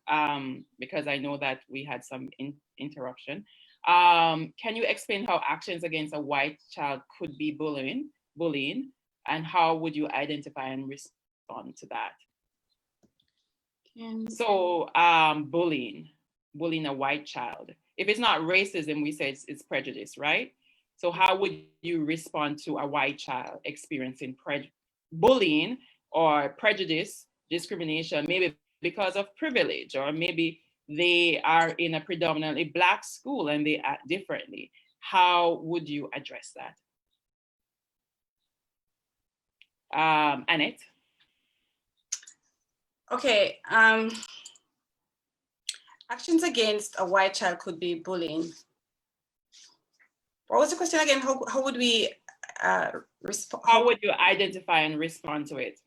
because I know that we had some interruption. Can you explain how actions against a white child could be bullying, and how would you identify and respond to that? So, bullying a white child. If it's not racism, we say it's prejudice, right? So how would you respond to a white child experiencing bullying or prejudice, discrimination, maybe because of privilege, or maybe they are in a predominantly Black school and they act differently? How would you address that? Annette? Okay, actions against a white child could be bullying. What was the question again? How would we respond? How would you identify and respond to it?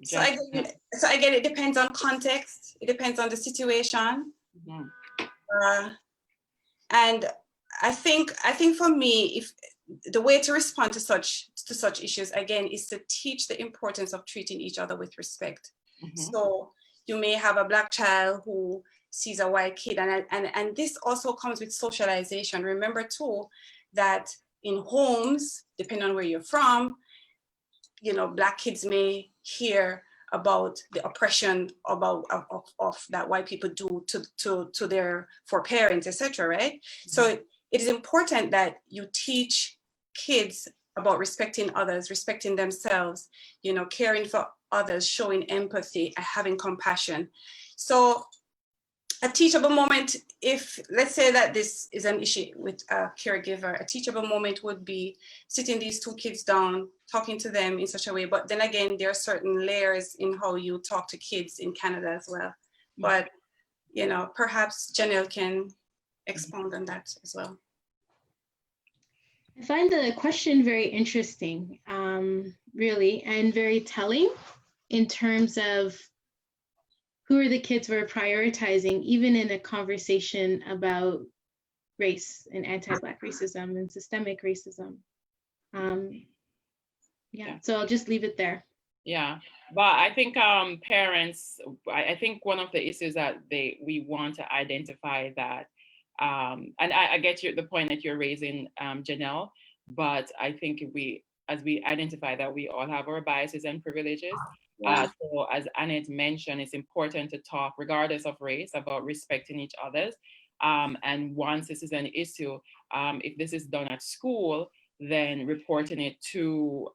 So again, it depends on context. It depends on the situation. Mm-hmm. And I think for me, if the way to respond to such issues again is to teach the importance of treating each other with respect. Mm-hmm. So you may have a Black child who sees a white kid, and this also comes with socialization. Remember too that in homes, depending on where you're from, you know, Black kids may hear about the oppression of that white people do to their parents, etc. Right? Mm-hmm. So it is important that you teach kids about respecting others, respecting themselves, you know, caring for others, showing empathy, having compassion. So a teachable moment, if let's say that this is an issue with a caregiver, a teachable moment would be sitting these two kids down, talking to them in such a way. But then again, there are certain layers in how you talk to kids in Canada as well. But, you know, perhaps Janelle can expound on that as well. I find the question very interesting, really, and very telling in terms of who are the kids we're prioritizing, even in a conversation about race and anti-Black racism and systemic racism. Yeah, so I'll just leave it there. Yeah, but I think parents, I think one of the issues that we want to identify that, and I get the point that you're raising, Janelle, but I think as we identify that we all have our biases and privileges. So as Annette mentioned, it's important to talk, regardless of race, about respecting each other's. And once this is an issue, if this is done at school, then reporting it to,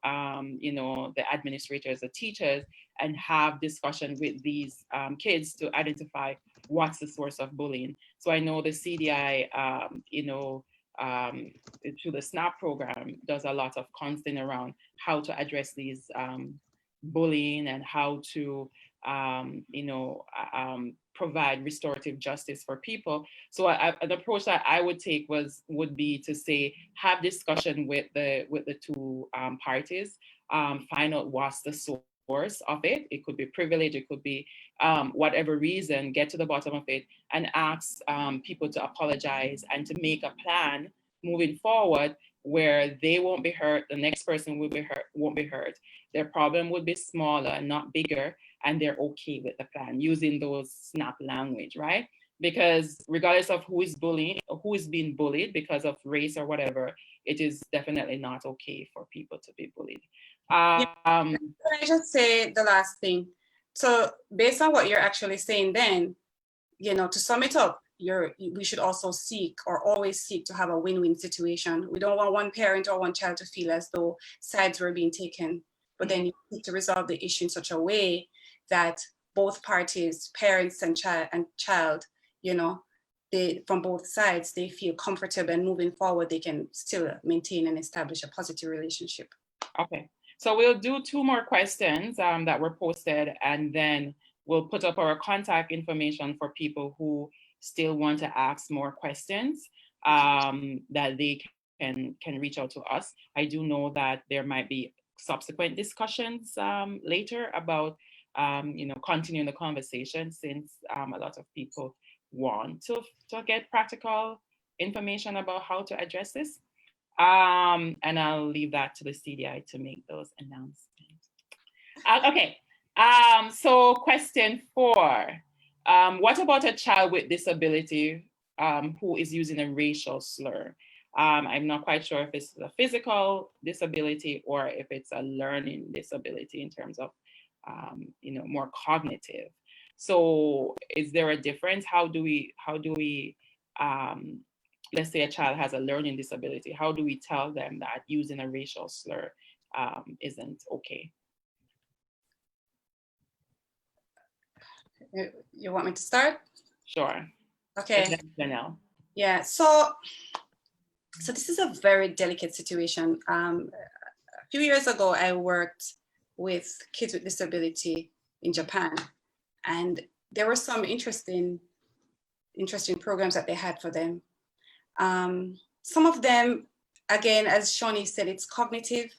you know, the administrators, the teachers, and have discussion with these kids to identify what's the source of bullying. So I know the CDI, you know, through the SNAP program, does a lot of counseling around how to address these bullying and how to, you know, provide restorative justice for people. So an approach that I would take would be to say, have discussion with the two parties, find out what's the source of it. It could be privilege, it could be whatever reason, get to the bottom of it and ask people to apologize and to make a plan moving forward where they won't be hurt, the next person won't be hurt. Their problem would be smaller and not bigger, and they're okay with the plan, using those SNAP language, right? Because regardless of who is being bullied because of race or whatever, it is definitely not okay for people to be bullied. Can I just say the last thing? So based on what you're actually saying then, you know, to sum it up, we should also seek, or always seek, to have a win-win situation. We don't want one parent or one child to feel as though sides were being taken, but then you need to resolve the issue in such a way that both parties, parents and child, you know, they, from both sides, they feel comfortable, and moving forward, they can still maintain and establish a positive relationship. Okay, so we'll do 2 more questions that were posted, and then we'll put up our contact information for people who still want to ask more questions, that they can reach out to us. I do know that there might be subsequent discussions later about you know, continuing the conversation, since a lot of people want to get practical information about how to address this. And I'll leave that to the CDI to make those announcements. Okay, so question 4. What about a child with disability who is using a racial slur? I'm not quite sure if it's a physical disability or if it's a learning disability in terms of, you know, more cognitive. So is there a difference? How do we, let's say a child has a learning disability, how do we tell them that using a racial slur isn't okay? You want me to start? Sure. Okay. Janelle. Yeah, so this is a very delicate situation. A few years ago, I worked with kids with disability in Japan, and there were some interesting programs that they had for them. Some of them, again, as Shawnee said, it's cognitive.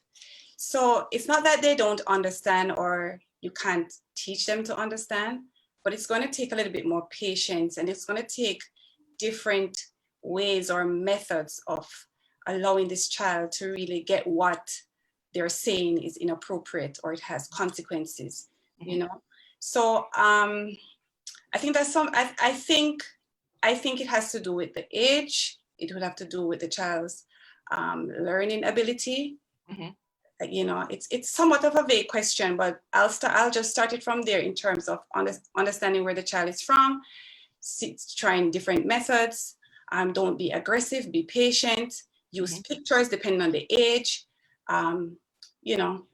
So it's not that they don't understand or you can't teach them to understand, but it's going to take a little bit more patience, and it's going to take different ways or methods of allowing this child to really get what they're saying is inappropriate or it has consequences, you know? So I think that's I think it has to do with the age. It would have to do with the child's learning ability. You know, it's somewhat of a vague question, but I'll just start it from there in terms of understanding where the child is from, trying different methods. Don't be aggressive, be patient, use pictures depending on the age. You know,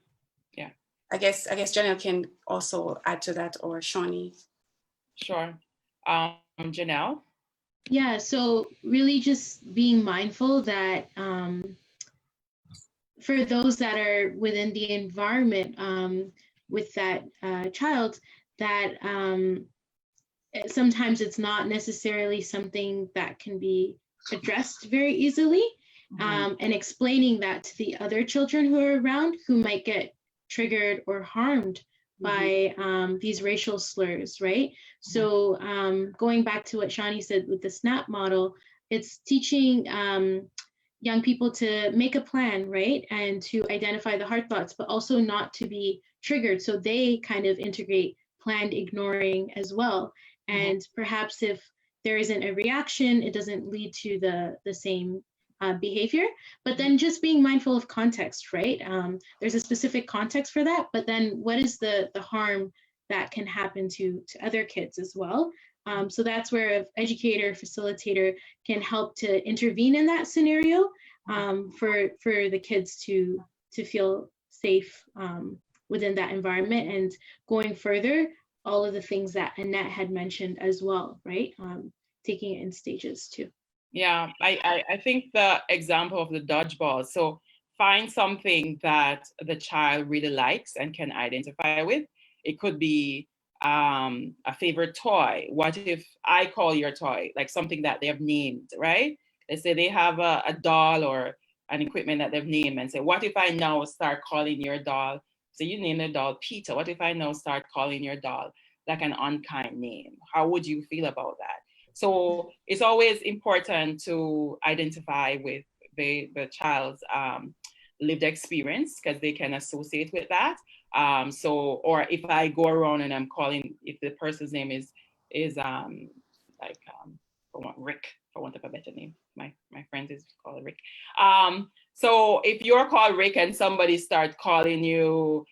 yeah. I guess Janelle can also add to that, or Shawnee. Sure. Janelle? Yeah, so really just being mindful that for those that are within the environment with that child, that sometimes it's not necessarily something that can be addressed very easily, and explaining that to the other children who are around who might get triggered or harmed by these racial slurs, right? So going back to what Shawnee said with the SNAP model, it's teaching young people to make a plan, right? And to identify the hard thoughts, but also not to be triggered. So they kind of integrate planned ignoring as well. And perhaps if there isn't a reaction, it doesn't lead to the same behavior, but then just being mindful of context, right? There's a specific context for that, but then what is the harm that can happen to other kids as well? So that's where an educator, facilitator can help to intervene in that scenario for the kids to feel safe within that environment. And going further, all of the things that Annette had mentioned as well, right? Taking it in stages too. Yeah, I think the example of the dodgeball. So find something that the child really likes and can identify with. It could be a favorite toy. What if I call your toy, like something that they have named, right? Let's say they have a doll or an equipment that they've named, and say, what if I now start calling your doll? So you name the doll Peter. What if I now start calling your doll like an unkind name? How would you feel about that? So it's always important to identify with the child's lived experience, because they can associate with that. So, or if I go around and I'm calling, if the person's name is like Rick, for want of a better name, my friend is called Rick. So if you're called Rick and somebody starts calling you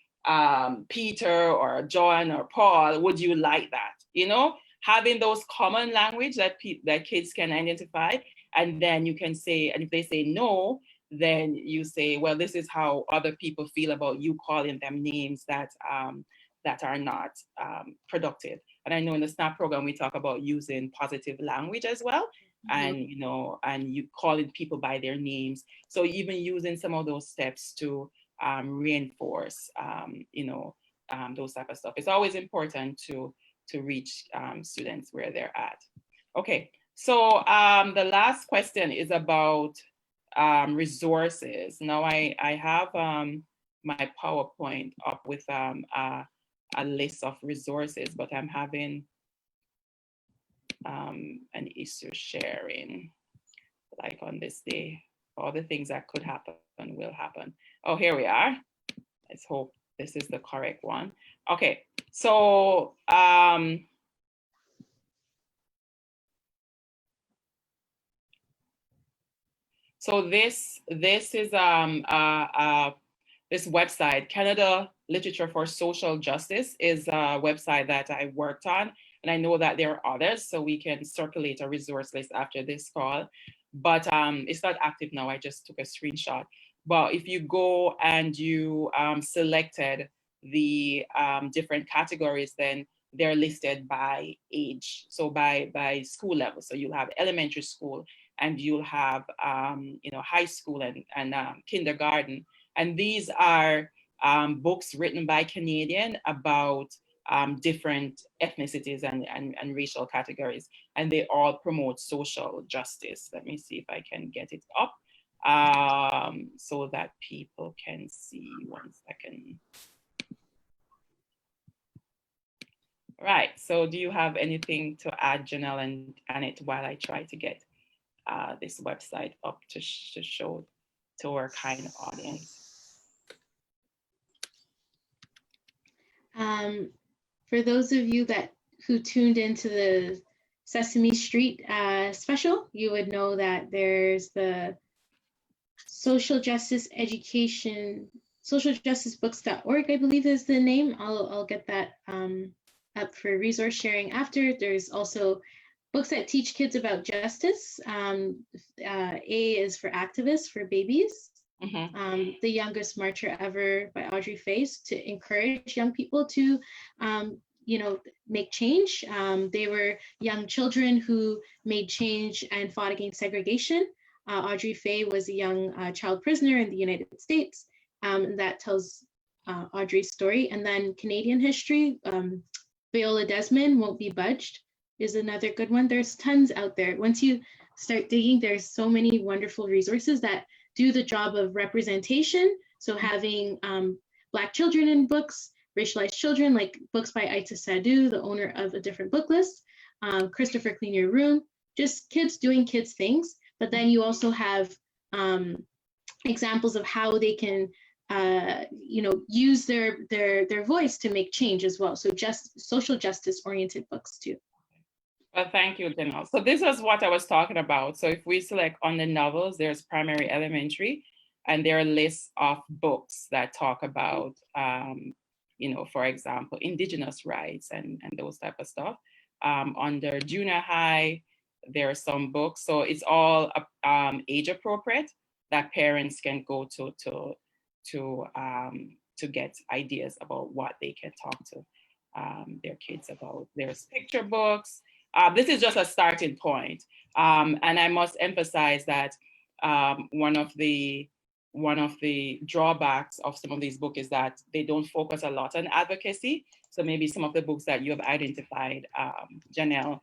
Peter or John or Paul, would you like that? You know, having those common language that that kids can identify, and then you can say, and if they say no, then you say, well, this is how other people feel about you calling them names that that are not productive. And I know in the SNAP program, we talk about using positive language as well. And, you know, and you calling people by their names. So even using some of those steps to reinforce, you know, those type of stuff. It's always important to reach students where they're at. Okay, so the last question is about resources. Now I have my PowerPoint up with a list of resources, but I'm having an issue sharing, like on this day, all the things that could happen will happen. Oh, here we are. Let's hope this is the correct one. Okay, so so this is this website, Canada Literature for Social Justice, is a website that I worked on, and I know that there are others, so we can circulate a resource list after this call. But it's not active now. I just took a screenshot. But if you go and you selected the different categories, then they're listed by age, so by school level. So you'll have elementary school, and you'll have you know, high school and kindergarten. And these are books written by Canadian about different ethnicities and racial categories, and they all promote social justice. Let me see if I can get it up so that people can see. 1 second. Right, so do you have anything to add, Janelle and Annette, while I try to get this website up to show to our kind audience? For those of you who tuned into the Sesame Street special, you would know that there's the social justice books.org, I believe is the name. I'll get that up for resource sharing after. There's also books that teach kids about justice. A is for activists, for babies. The Youngest Marcher Ever by Audrey Face, to encourage young people to, you know, make change. They were young children who made change and fought against segregation. Audrey Faye was a young child prisoner in the United States. That tells Audrey's story. And then Canadian history, Viola Desmond, Won't Be Budged, is another good one. There's tons out there. Once you start digging, there's so many wonderful resources that do the job of representation. So having Black children in books, racialized children, like books by Aita Sadu, the owner of A Different Book List, Christopher Clean Your Room, just kids doing kids things. But then you also have examples of how they can you know, use their voice to make change as well. So just social justice oriented books too. Well, thank you, Janelle. So this is what I was talking about. So if we select on the novels, there's primary, elementary, and there are lists of books that talk about, you know, for example, Indigenous rights and those type of stuff. Under junior high, there are some books. So it's all age appropriate that parents can go to get ideas about what they can talk to their kids about. There's picture books. This is just a starting point. And I must emphasize that one of the drawbacks of some of these books is that they don't focus a lot on advocacy. So maybe some of the books that you have identified, Janelle,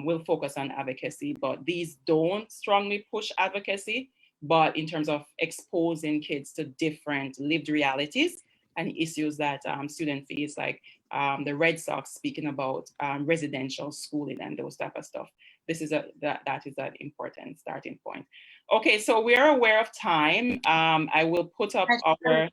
will focus on advocacy, but these don't strongly push advocacy, but in terms of exposing kids to different lived realities and issues that students face, like the Red Sox speaking about residential schooling and those type of stuff. This is that is an important starting point. Okay, so we are aware of time. I will put up our.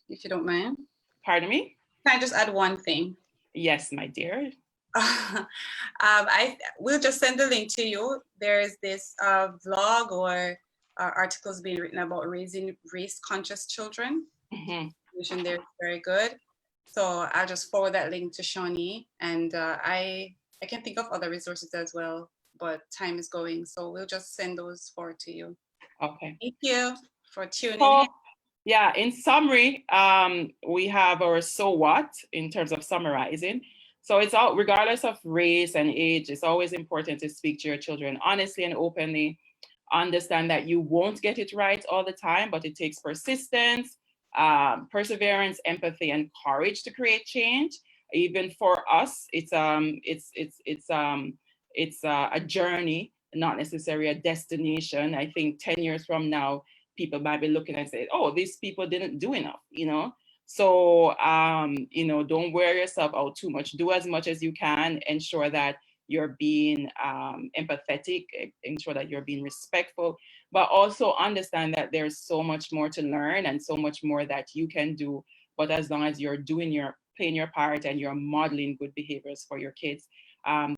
If you don't mind. Pardon me? Can I just add one thing? Yes, my dear. I will just send the link to you. There's this vlog or articles being written about raising race-conscious children. There is very good. So I'll just forward that link to Shawnee, and I I can think of other resources as well, but time is going, so we'll just send those forward to you. Okay. Thank you for tuning So, in. yeah, in summary, we have our so what in terms of summarizing. So it's all, regardless of race and age, it's always important to speak to your children honestly and openly. Understand that you won't get it right all the time, but it takes persistence, perseverance, empathy, and courage to create change. Even for us, it's a journey, not necessarily a destination. I think 10 years from now, people might be looking and say, "Oh, these people didn't do enough," you know. So, don't wear yourself out too much. Do as much as you can. Ensure that you're being empathetic, ensure that you're being respectful, but also understand that there's so much more to learn and so much more that you can do. But as long as you're playing your part and you're modeling good behaviors for your kids,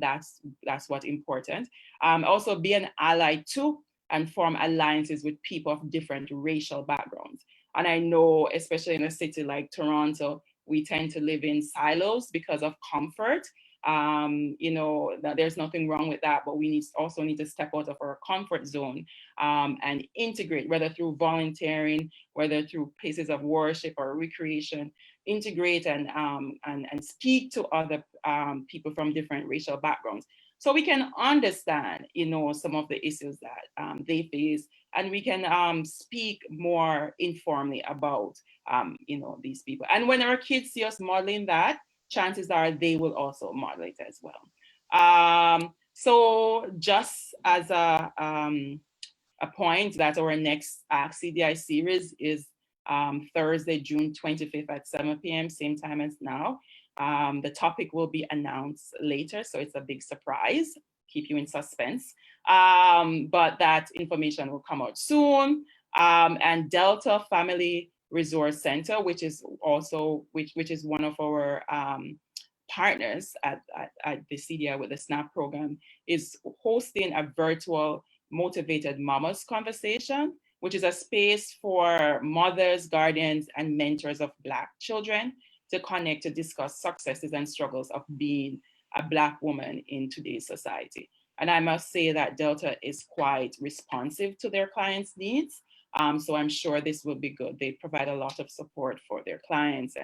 that's what's important. Also be an ally too, and form alliances with people of different racial backgrounds. And I know, especially in a city like Toronto, we tend to live in silos because of comfort. That there's nothing wrong with that, but we also need to step out of our comfort zone and integrate, whether through volunteering, whether through places of worship or recreation, integrate and speak to other people from different racial backgrounds, so we can understand, some of the issues that they face, and we can speak more informally about, these people. And when our kids see us modeling that, chances are they will also model it as well. So just as a point that our next Ask CDI series is Thursday, June 25th at 7 p.m., same time as now. The topic will be announced later, so it's a big surprise, keep you in suspense. But that information will come out soon. And Delta Family Resource Center, which is one of our partners at the CDI with the SNAP program, is hosting a virtual Motivated Mamas conversation, which is a space for mothers, guardians, and mentors of Black children to connect, to discuss successes and struggles of being a Black woman in today's society. And I must say that Delta is quite responsive to their clients' needs. So I'm sure this will be good. They provide a lot of support for their clients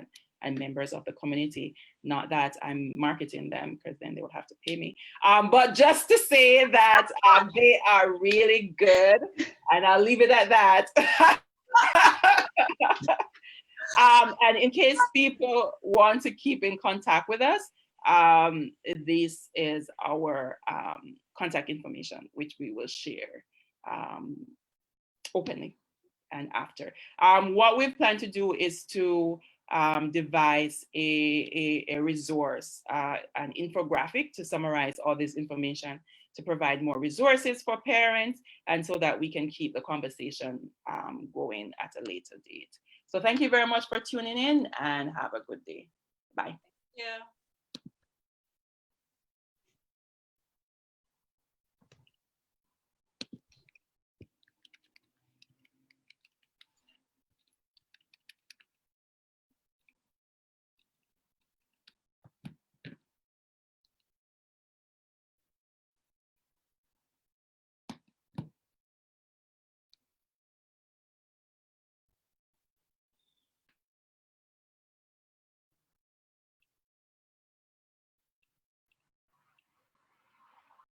and members of the community. Not that I'm marketing them, because then they would have to pay me. But just to say that they are really good, and I'll leave it at that. And in case people want to keep in contact with us, this is our contact information, which we will share openly and after. What we plan to do is to devise a resource, an infographic to summarize all this information, to provide more resources for parents, and so that we can keep the conversation going at a later date. So thank you very much for tuning in, and have a good day. Bye. Yeah.